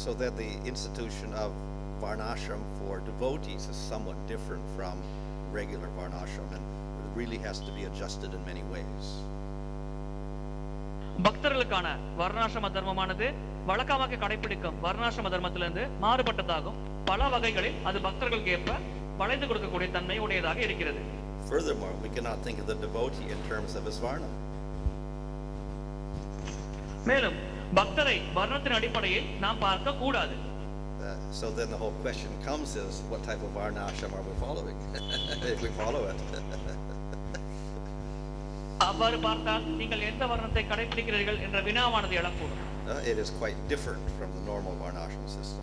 So that the institution of varnashram for devotees is somewhat different from regular varnashram, and it really has to be adjusted in many ways. பக்தர்களுக்கான வர்ணாசிரம தர்மமானது வழக்கமாக கடைபிடிக்கும் வர்ணாசிரம தர்மத்திலிருந்து மாறுபட்டதாகும். பல வகைகளில் அது பக்தர்களுக்கு ஏற்ப வளைந்து கொடுக்கக்கூடிய தன்மை உடையதாக இருக்கிறது. Furthermore, we cannot think of the devotee in terms of his varna. மேலும் பக்தரை வர்ணத்தின் அடிப்படையில் நாம் பார்க்க கூடாது. So then the whole question comes is, what type of varnashram are we following? If we follow it. அவ்வாறு பார்த்தால் நீங்கள் எந்த வர்ணத்தை கடைபிடிக்கிறீர்கள் என்ற வினாவானது எழக்கூடும். It is quite different from the normal varnashram system.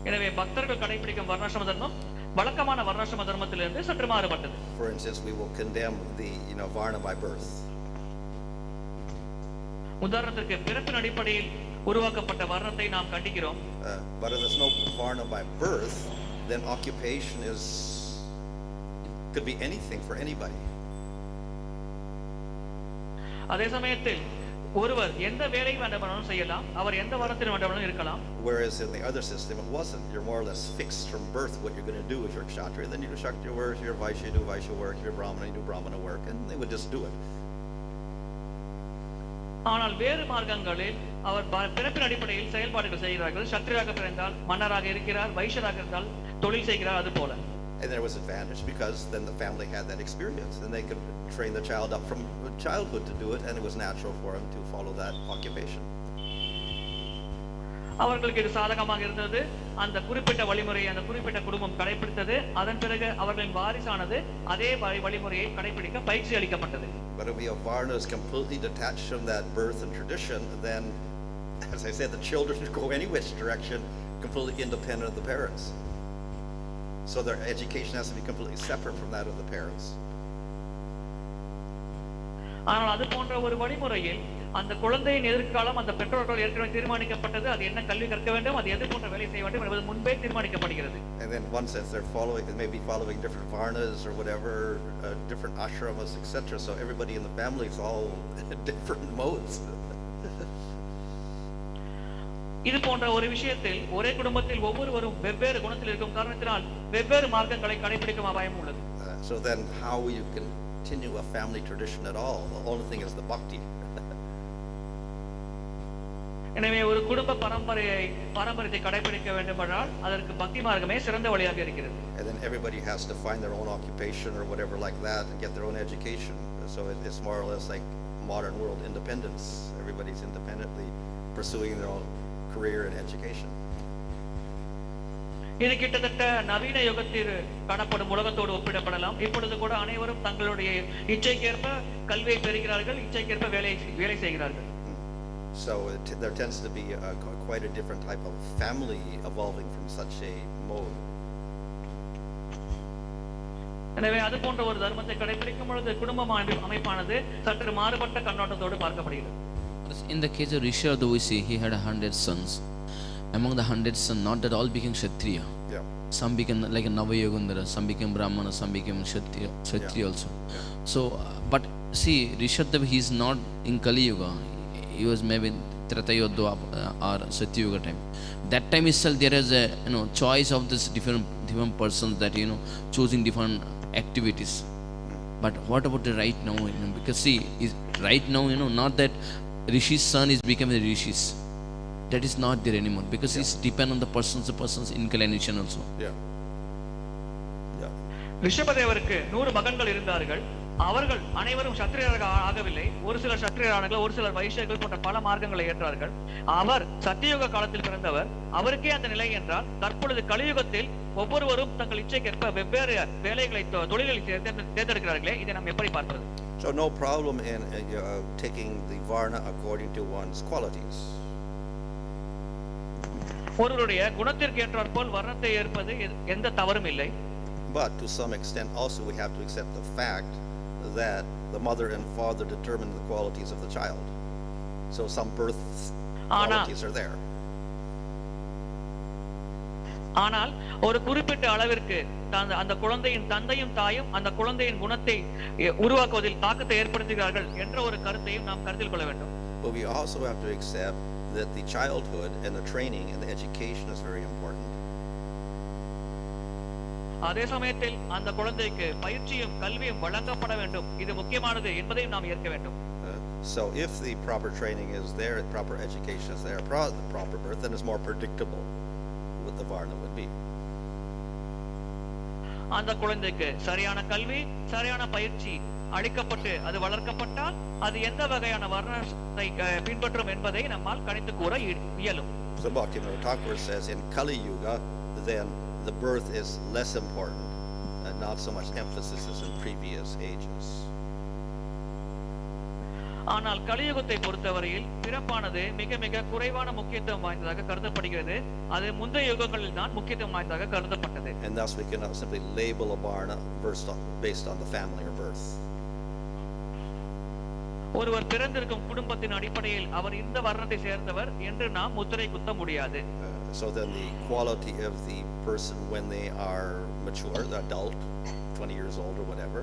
எனவே பக்தர்கள் கடைபிடிக்கும் வர்ணாசிரம தர்மம் வழக்கமான வர்ணாசிரம தர்மத்திலிருந்து சற்று மாறுபட்டது. For instance, we will condemn the varna by birth. உதாரணத்திற்கு பிறப்பின் அடிப்படையில் உருவாக்கப்பட்ட வர்ணத்தை நாம் கண்டிக்கிறோம். But if there's no varna by birth, then occupation could be anything for anybody. அதே சமயத்தில் ஒருவர் எந்த வேலை வேண்டுமானாலும் செய்யலாம், அவர் எந்த வர்ணத்தில் வேண்டுமானாலும் இருக்கலாம். Whereas in the other system it wasn't. You're more or less fixed from birth what you're going to do. If you're kshatriya, then you do kshatriya work. If you're vaishya, you do vaishya work. If you're brahmana, you do brahmana work, and they would just do it. ஆனால் வேறு மார்க்கங்களில் அவர் பிறப்பின் அடிப்படையில் செயல்பாடுகள் செய்கிறார்கள். சத்திரியராக பிறந்தால் மன்னராக இருக்கிறார், வைஷ்யராக இருந்தால் தொழில் செய்கிறார், அது போல. And there was advantage because then the family had that experience and they could train the child up from childhood to do it, and it was natural for him to follow that occupation. அவர்களுக்கு இது சாதகமாக இருந்தது. அந்த குறிப்பிட்ட வழிமுறையை அந்த குறிப்பிட்ட குடும்பம் கடைபிடித்தது. அதன் பிறகு அவர்களின் வாரிசானது அதே வழிமுறையை கடைபிடிக்க பயிற்சி அளிக்கப்பட்டது. But if we have varnas completely detached from that birth and tradition, then, as I said, the children go any which direction, completely independent of the parents. So their education has to be completely separate from that of the parents. ஆனால் அது போன்ற ஒரு வழிமுறையில் அந்த குழந்தையின் எதிர்காலம் அந்த பெற்றோர்கள் ஏற்கனவே தீர்மானிக்கப்பட்டது. அது என்ன கல்வி கற்க வேண்டும், அது எது போன்ற வேலை செய்ய வேண்டும் என்பது முன்பே தீர்மானிக்கப்படுகிறது. And then one sense they're following, they may be following different varnas or whatever, different ashramas, etc. So everybody in the family is all different modes. இது போன்ற ஒரு விஷயத்தில் ஒரே குடும்பத்தில் ஒவ்வொருவரும் வெவ்வேறு குணத்தில் இருக்கும் காரணத்தினால் வெவ்வேறு மார்க்கங்களை கடைபிடிக்கும் அபாயம் உள்ளது. So then how you continue a family tradition at all? The only thing is the bhakti. எனவே ஒரு குடும்ப பாரம்பரியத்தை கடைபிடிக்க வேண்டுமானால் அதற்கு பக்தி மார்க்கமே சிறந்த வழியாக இருக்கிறது. And then everybody has to find their own occupation or whatever like that and get their own education. So it's more or less like modern world independence. Everybody's independently pursuing their own career and education. இது கிட்டத்தட்ட நவீன யுகத்தில் காணப்படும் உலகத்தோடு ஒப்பிடப்படலாம். இப்பொழுது கூட அனைவரும் தங்களுடைய இச்சைக்கேற்ப கல்வியை பெறுகிறார்கள், இச்சைக்கேற்ப வேலை செய்கிறார்கள். So there tends to be quite a different type of family evolving from such a mode. எனவே அது போன்ற ஒரு தர்மத்தை கடைபிடிக்கும் பொழுது குடும்ப அமைப்பானது சற்று மாறுபட்ட கண்ணோட்டத்தோடு பார்க்கப்படுகிறது. In the case of Rishabha, we see he had 100 sons. Among the 100 sons, not that all became Kshatriya. Yeah. Some became like a Navayogandhara, some became Brahmana, some became Kshatriya also. Yeah. So, but see, Rishabha, he is not in Kali Yuga. He was maybe Tratayodhva or Satyuga time. That time itself, there is a choice of this different persons that choosing different activities. But what about the right now? Because see, right now, not that Rishi's son is becoming Rishis. That is not there anymore because it's depend on the person's inclination also. Yeah. ரிஷபதேவருக்கு 100 மகன்கள் இருந்தார்கள். அவர்கள் அனைவரும் சத்திரியராக ஆகவில்லை. ஒரு சிலர் சத்திரியரானார்கள், ஒரு சிலர் வைஷ்யர்கள் போன்ற பல மார்க்கங்களை ஏற்றார்கள். அவர் சத்தியுக காலத்தில் பிறந்தவர். அவருக்கே அந்த நிலை என்றால் தற்பொழுது கலியுகத்தில் ஒவ்வொருவரும் தங்கள் இச்சைக்கேற்ப வெவ்வேறு வேலைகளை தொழில்களை தேர்ந்தெடுக்கிறார்களே, இதை நாம் எப்படி பார்ப்பது? So no problem in taking the varna according to one's qualities. ஒருவருடைய குணத்திற்கு ஏற்றாற்போல் வர்ணத்தை ஏற்பது எந்த தவறும் இல்லை. But to some extent also we have to accept the fact that the mother and father determine the qualities of the child. So some birth qualities are there. ஆனால் ஒரு குறிப்பிட்ட அளவிற்கு அந்த குழந்தையின் தந்தையும் தாயும் அந்த குழந்தையின் குணத்தை உருவாக்குவதில் தாக்கத்தை ஏற்படுத்துகிறார்கள் என்ற ஒரு கருத்தையும் நாம் கருத்தில் கொள்ள வேண்டும். But we also have to accept that the childhood and the training and the education is very important. அதே சமயத்தில் அந்த குழந்தைக்கு பயிற்சியும் கல்வியும் வழங்கப்பட வேண்டும். இது முக்கியமானது என்பதையும் நாம் ஏற்க வேண்டும். So if the proper training is there, proper education is there, the proper birth, then it's more predictable what the varna would be. அந்த குழந்தைக்கு சரியான கல்வி, சரியான பயிற்சி அளிக்கப்பட்டு அது வளர்க்கப்பட்டால் அது எந்த வகையான வர்ணத்தை பின்பற்றும் என்பதை நம்மால் கணித்து கூற இயலும். So Bhakti Thakur says in Kali Yuga, then the birth is less important and not so much emphasis as in previous ages. ஆனால் கலியுகத்தை பொறுத்தவரையில் பிறப்பானது மிக மிக குறைவான முக்கியத்துவம் வாய்ந்ததாக கருதப்படுகிறது. அது முந்தைய யுகங்களில் தான் முக்கியத்துவம் வாய்ந்ததாக கருதப்பட்டது. And thus we cannot simply label a varna based on the family or birth. ஒருவர் பிறந்திருக்கும் குடும்பத்தின் அடிப்படையில் அவர் இந்த வர்ணத்தை சேர்ந்தவர் என்று நாம் முத்திரை குத்த முடியாது. So then the quality of the person when they are mature, the adult, 20 years old or whatever,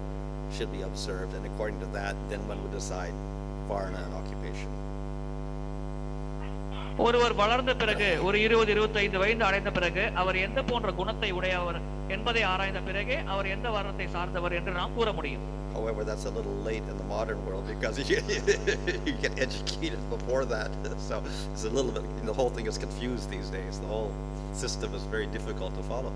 should be observed, and according to that then one would decide varna and occupation. ஒருவர் வளர்ந்த பிறகு ஒரு 20-25 வயது அடைந்த பிறகு அவர் எந்த போன்ற குணத்தை உடையவர் என்பதை ஆராய்ந்த பிறகே அவர் எந்த வர்ணத்தை சார்ந்தவர் என்று நாம் கூற முடியும். However, that's a little late in the modern world because you get educated before that. So it's a little bit, the whole thing is confused these days. The whole system is very difficult to follow.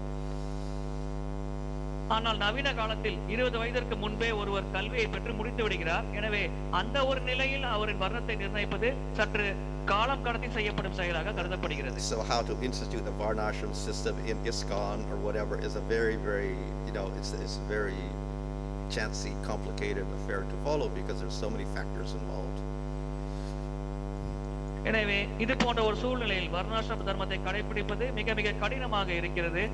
ஆனால் நவீன காலத்தில் 20 வயதிற்கு முன்பே ஒருவர் கல்வியை பெற்று முடித்து விடுகிறார். எனவே அந்த ஒரு நிலையில் அவரின் வர்ணத்தை நிர்ணயிப்பது சற்று காலம் கடத்தி செய்யப்படும் செயலாக கருதப்படுகிறது. So how to institute a varnashram system in ISKCON or whatever is a very, very, it's very chancy, complicated affair to follow because there's so many factors involved. எனவே இது போன்ற ஒரு சூழ்நிலையில் வர்ணாசிரம தர்மத்தை கடைபிடிப்பது மிக மிக கடினமாக இருக்கிறது.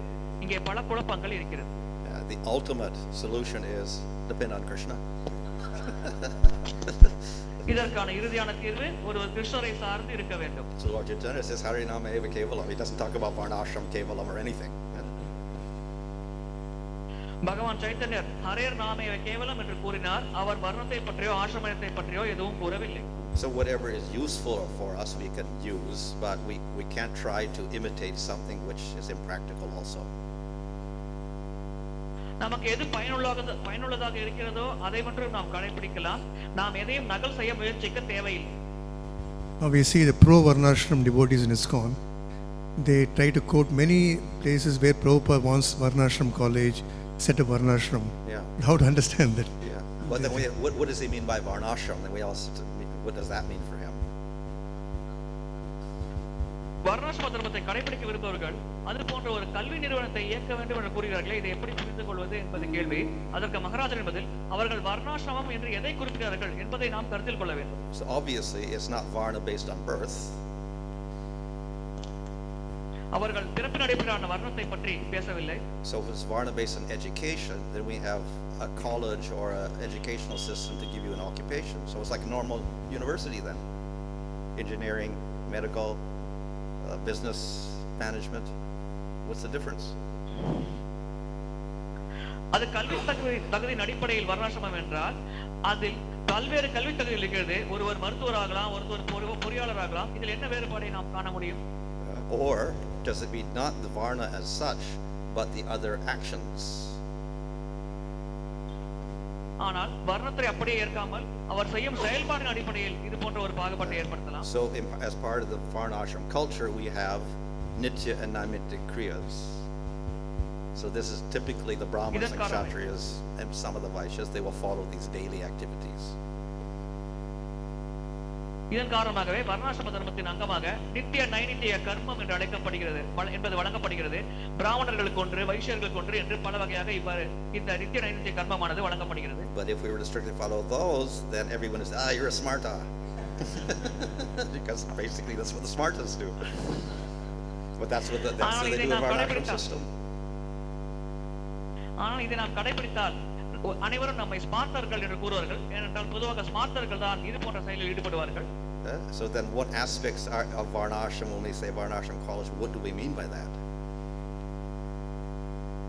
இங்கே பல குழப்பங்கள் இருக்கிறது. The ultimate solution is depend on Krishna. இதற்கான இறுதியான தீர்வு ஒருவர் கிருஷ்ணரை சார்ந்து இருக்க வேண்டும். So Lord Chaitanya says Harinama eva kevalam. He doesn't talk about varnashram kevalam or anything. பகவான் சைத்தன்யர் ஹரேர் நாமேவ கேவலம் என்று கூறினார். அவர் வர்ணத்தை பற்றியோ ஆசிரமத்தை பற்றியோ எதுவும் கூறவில்லை. So whatever is useful for us we can use, but we can't try to imitate something which is impractical also. நமக்கு எது பயனுள்ளதாக இருக்கிறதோ அதை மட்டும் நாம் கடைபிடிக்கலாம். நாம் எதையும் நகல் செய்ய முயற்சிக்க தேவையில்லை. Now we see the pro-Varnashram devotees in ISKCON. They try to quote many places where Prabhupada wants Varnashram college, set a Varnashram. Yeah. How to understand that? Yeah. But then what does he mean by Varnashram? Then we also, what does that mean for him? வர்ணாசிரம தர்மத்தை கடைபிடிக்க விரும்புபவர்கள் அது போன்ற ஒரு கல்வி நிறுவனத்தை இயக்க வேண்டும் என்று கூறுகிறார்களே, இதை எப்படி புரிந்து கொள்வது என்பது கேள்வி. அதற்கு மகாராஜர் என்பதில் அவர்கள் வர்ணாசிரமம் என்று எதை குறிப்பிட்டார்கள் என்பதை நாம் கருத்தில் கொள்ள வேண்டும். So obviously it's not varna based on birth. அவர்கள் பிறப்பின் அடிப்படையிலான வர்ணத்தை பற்றி பேசவில்லை. So if it's varna based on education, then we have a college or an educational system to give you an occupation. So it's like a normal university then. Engineering, medical, business, management. What's the difference? அது கல்வி தகுதியின் அடிப்படையில் வர்ணாசிரமம் என்றால் அதில் பல்வேறு கல்வி தகுதி இருக்கிறது. ஒருவர் மருத்துவராகலாம், ஒருவர் பொறியாளராகலாம். இதில் என்ன வேறுபாடை நாம் காண முடியும்? Or does it mean not the varna as such, but the other actions? ஆனால் வர்ணத்தை அப்படியே ஏற்காமல் அவர் செய்யும் செயல்பாட்டின் அடிப்படையில் இது போன்ற ஒரு பாகுபாட்டை ஏற்படுத்தலாம். So as part of the varnashram culture we have nitya and naimitya kriyas. So this is typically the brahmanas and kshatriyas and some of the vaishyas, they will follow these daily activities. இதன் காரணமாகவே வர்ணாசிரம தர்மத்தின் அங்கமாக நித்திய நைநித்திய கர்மம் என்று அழைக்கப்படுகிறது என்பது வழங்கப்படுகிறது. பிராமணர்களுக்கு ஒன்று, வைஷ்யர்களுக்கு ஒன்று என்று பல வகையாக இவ்வாறு இந்த நித்திய நைநித்திய கர்மமானது வழங்கப்படுகிறது. But if we were to strictly follow those, then everyone is you're a smarta. Because basically that's what the smartas do. But that's what they do in the varnashram system. ஆனால் இதை நாம் கடைபிடித்தால் அனைவரும் நம்மை ஸ்மார்த்தர்கள் என்று கூறுவார்கள். ஏனென்றால் பொதுவாக ஸ்மார்த்தர்கள் தான் இது போன்ற செயலில் ஈடுபடுவார்கள். So then what aspects of varnashram, when we say varnashram college, what do we mean by that?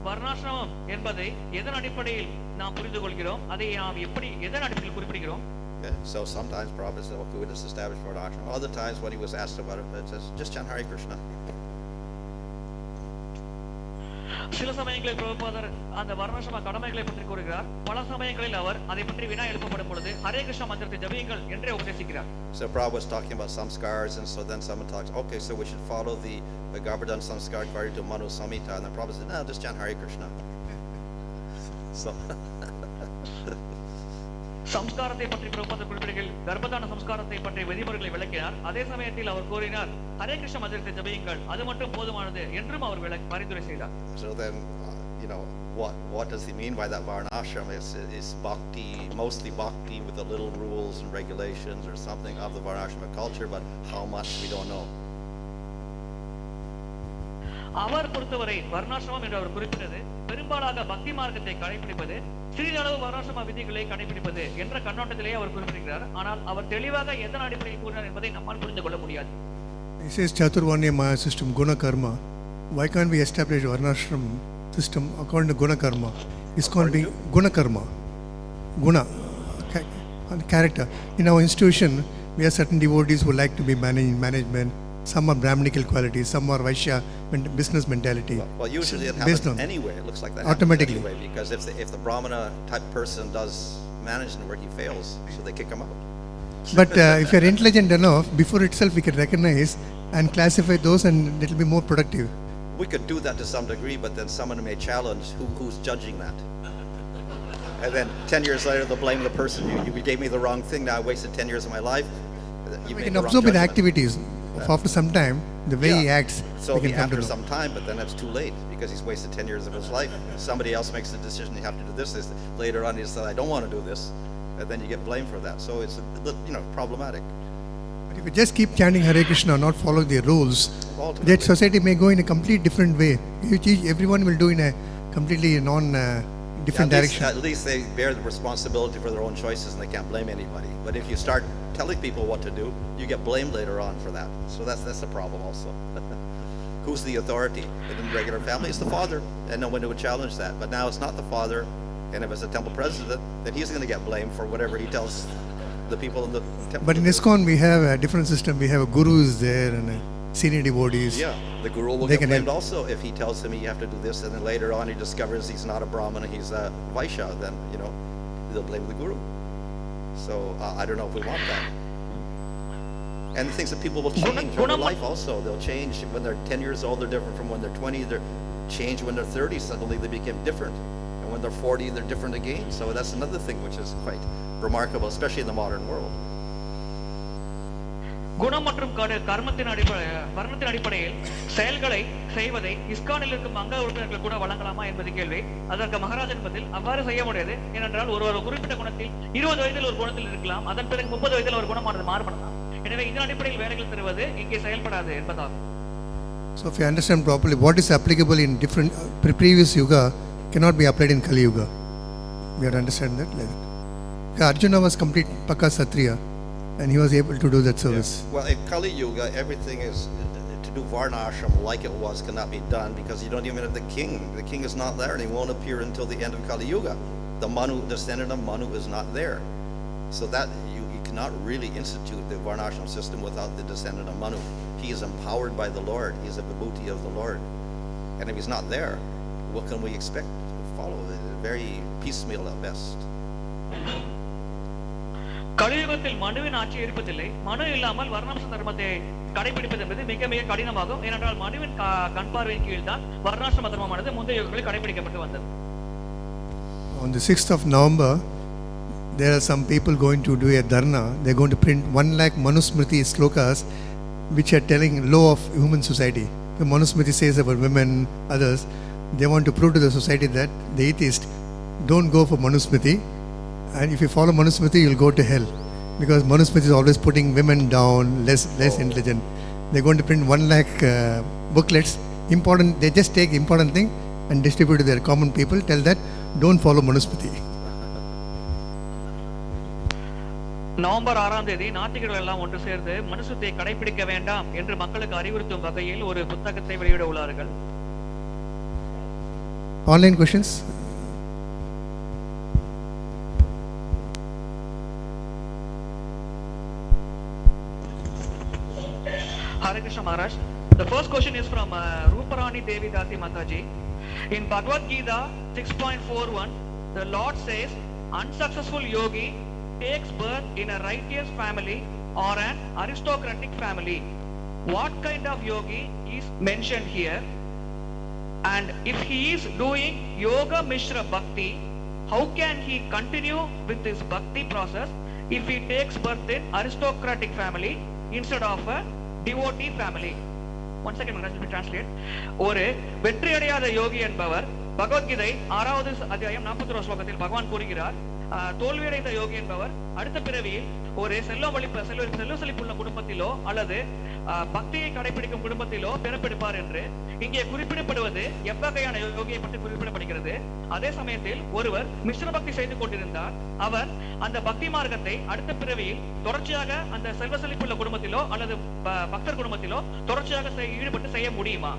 வர்ணாசிரமம் என்பதை எதன் அடிப்படையில் நாம் புரிந்து கொள்கிறோம், அதை நாம் எப்படி எதன் அடிப்படையில் குறிப்பிடுகிறோம்? So sometimes Prabhupada said, okay, we just established varnashram. Other times when he was asked about it, it says, just chant Hare Krishna. சில சமயங்களில் பிரபுபாதர் அந்த வர்ணாசிரம கடமைகளை பற்றி கூறுகிறார். பல சமயங்களில் அவர் அதை பற்றி வினா எழுப்பப்படும் பொழுது ஹரே கிருஷ்ண மந்திரத்தை ஜபியுங்கள் என்றே உபதேசிக்கிறார். So Prabhupada was talking about samskars, and so then someone talks, okay, so we should follow the Govardhan samskar according to Manu Samhita, and then Prabhupada said, no, just chant Hare Krishna. So சம்ஸ்காரத்தை பற்றி பிரபுபாதர் குறிப்பிடுகையில் கர்ப்பதான சம்ஸ்காரத்தை பற்றி விதிமுறைகளை விளக்கினார். அதே சமயத்தில் அவர் கூறினார், ஹரே கிருஷ்ண மந்திரத்தை ஜபியுங்கள், அது மட்டும் போதுமானது என்றும் அவர் பரிந்துரை செய்தார். So then, what does he mean by that varnashram? Is bhakti, mostly bhakti with the little rules and regulations or something of the varnashrama culture, but how much we don't know. அவர் பொறுத்தவரை வர்ணாசிரமம் என்று அவர் குறிப்பிட்டது பெரும்பாலாக பக்தி மார்க்கத்தை கடைபிடிப்பது, சிறிதளவு வர்ணாசிரம விதிகளை கடைபிடிப்பது என்ற கண்ணோட்டத்திலேயே அவர் குறிப்பிடுகிறார். ஆனால் அவர் தெளிவாக எதன் அடிப்படையில் கூறினார் என்பதை நம்மால் புரிந்து கொள்ள முடியாது. He says Chaturvanya Maya system, Guna Karma. Why can't we establish Varnashram system according to Guna Karma? It's called being Guna Karma. Guna, character. In our institution, we have certain devotees who like to be management. Some are Brahminical qualities, some are Vaishya business mentality. Well, usually it happens anyway. It looks like that automatically anyway, because if the Brahmana type person does management work, he fails, so they kick him out. But if you're intelligent enough, before itself we can recognize and classify those, and it will be more productive. We could do that to some degree, but then someone may challenge who's judging that. And then 10 years later, they'll blame the person. You gave me the wrong thing. Now I wasted 10 years of my life. We can observe the activities. After some time, the way he acts, so after some time, but then it's too late because he's wasted 10 years of his life. Somebody else makes the decision, you have to do this. Later on, he says, I don't want to do this. And then you get blamed for that. So it's problematic. But if you just keep chanting Hare Krishna, not follow the rules, that society may go in a complete different way. Everyone will do in a completely different direction. At least they bear the responsibility for their own choices and they can't blame anybody. But if you start telling people what to do, you get blamed later on for that. So that's the problem also. Who's the authority? In the regular family, it's the father, and no one would challenge that. But now it's not the father, and if it's a temple president, then he's going to get blamed for whatever he tells the people in the temple. But in ISKCON, we have a different system. We have a guru is there and senior devotees. Yeah, the guru will get blamed also if he tells him you have to do this, and then later on he discovers he's not a Brahmana, he's a Vaishya, then they'll blame the guru. So I don't know if we want that. And the things that people will change over life also. They'll change when they're 10 years old, they're different from when they're 20. They're changed when they're 30, suddenly they became different. And when they're 40, they're different again. So that's another thing which is quite remarkable, especially in the modern world. குணம் மற்றும் வர்ணத்தின் அடிப்படையில் செயல்களை செய்வதை இஸ்கானில் இருக்கும் அங்க உறுப்பினர்கள் கூட வழங்கலாமா என்பது கேள்வி. அதற்கு மகாராஜன் பதில், அவ்வாறு செய்ய முடியாது. ஏனென்றால் ஒரு குறிப்பிட்ட குணத்தில் 20 வயதில் ஒரு குணத்தில் இருக்கலாம், அதன் பிறகு 30 வயதில் ஒரு குணமானது மாறுபடலாம். எனவே இதன் அடிப்படையில் வேலைகள் தருவது இங்கே செயல்படாது என்பதாகும். So if you understand properly, what is applicable in different previous yuga cannot be applied in Kali Yuga. We have to understand that. Arjuna was complete Pakka Satriya, and he was able to do that service. Yeah. Well, in Kali Yuga, everything is to do varnashram like it was cannot be done because you don't even have the king. The king is not there, and he won't appear until the end of Kali Yuga. The Manu, descendant of Manu, is not there, so that you cannot really institute the varnashram system without the descendant of Manu. He is empowered by the Lord. He is a vibhuti of the Lord, and if he's not there, what can we expect to follow? Very piecemeal at best. கலியுகத்தில் மனுவின் ஆட்சி இருப்பதில்லை. மனு இல்லாமல் வர்ணாசிரம தர்மத்தை கடைபிடிப்பது என்பது மிக மிக கடினமாகும். ஏனென்றால் மனுவின் கண் பார்வையின் கீழ் தான் வர்ணாசிரம தர்மமானது முந்தைய யுகங்களில் கடைபிடிக்கப்பட்டு வந்தது. On the 6th of November, there are some people going to do a dharna. They're going to print 1 lakh Manusmriti slokas which are telling law of human society. The Manusmriti says about women, others. They want to prove to the society that the atheist don't go for Manusmriti, and if you follow Manusmriti, you'll go to hell, because Manusmriti is always putting women down, less intelligent. They're going to print 1 lakh booklets. Important. They just take important thing and distribute to their common people. Tell that, don't follow Manuspati. November 6ஆம் தேதி நாத்திகர்கள் எல்லாம் ஒன்று சேர்ந்து மனுசுத்தை கடைபிடிக்க வேண்டாம் என்று மக்களுக்கு அறிவுறுத்தும் வகையில் ஒரு புத்தகத்தை வெளியிட உள்ளார்கள். Online questions? Hare Krishna Maharaj. The first question is from Ruparani Devi Dati Mataji. In Bhagavad Gita 6.41, the Lord says, unsuccessful yogi takes birth in a righteous family or an aristocratic family. What kind of yogi is mentioned here? And if he is doing yoga mishra bhakti, how can he continue with this bhakti process if he takes birth in aristocratic family instead of a devotee family? One second, let me translate. ஒரு வெற்றி அடையாத யோகி என்பவர் பகவத்கீதை 6வது அத்தியாயம் 41 ஸ்லோகத்தில் பகவான் கூறுகிறார், தோல்வியடைந்த யோகி என்பவர் அடுத்த பிறவியில் ஒரு செல்வ செழிப்புள்ள குடும்பத்திலோ அல்லது பக்தியை கடைபிடிக்கும் குடும்பத்திலோ பிறப்பெடுப்பார் என்று இங்கே குறிப்பிடப்படுவது எவ்வகையான யோகியை பற்றி குறிப்பிடப்படுகிறது. அதே சமயத்தில் ஒருவர் மிஸ்ர பக்தி செய்து கொண்டிருந்தார், அவர் அந்த பக்தி மார்க்கத்தை அடுத்த பிறவியில் தொடர்ச்சியாக அந்த செல்வ செழிப்புள்ள குடும்பத்திலோ அல்லது பக்தர் குடும்பத்திலோ தொடர்ச்சியாக ஈடுபட்டு செய்ய முடியுமா?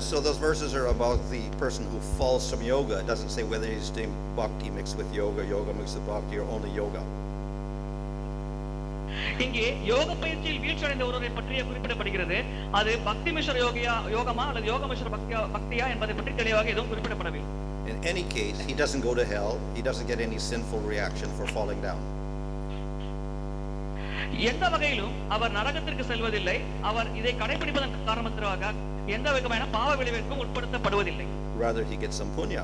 So those verses are about the person who falls from yoga. It doesn't say whether he's doing bhakti mixed with yoga, yoga mixed with bhakti, or only yoga. இங்கே யோக பயிற்சியில் வீழ்ச்சியடைந்த ஒருவரை பற்றிய குறிப்பிடப்படுகிறது. அது பக்தி மிஸ்ர யோகமா அல்லது யோக மிஸ்ர பக்தியா என்பதை பற்றி தெளிவாக எதுவும் குறிப்பிடப்படவில்லை. In any case, he doesn't go to hell. He doesn't get any sinful reaction for falling down. எந்த வகையிலும் அவர் நரகத்திற்கு செல்வதில்லை. அவர் இதை கடைபிடிப்பதன் காரணமாக எந்த விதமான பாவ விளைவிற்கும் உட்படுத்தப்படுவதில்லை. Rather, he gets some punya.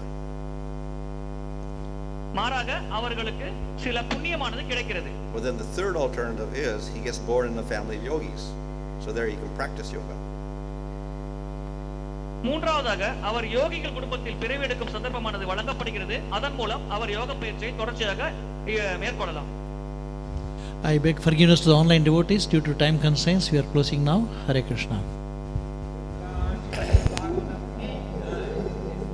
மாறாக அவர்களுக்கு சில புண்ணியமானது கிடைக்கிறது. Well, then the third alternative is he gets born in the family of yogis. So there he can practice yoga. மூன்றாவதாக அவர் யோகிகள் குடும்பத்தில் பிறவி எடுக்கும் சந்தர்ப்பமானது வழங்கப்படுகிறது. அதன் மூலம் அவர் யோக பயிற்சியை தொடர்ச்சியாக மேற்கொள்ளலாம். I beg forgiveness to the online devotees due to time constraints. We are closing now. Hare Krishna.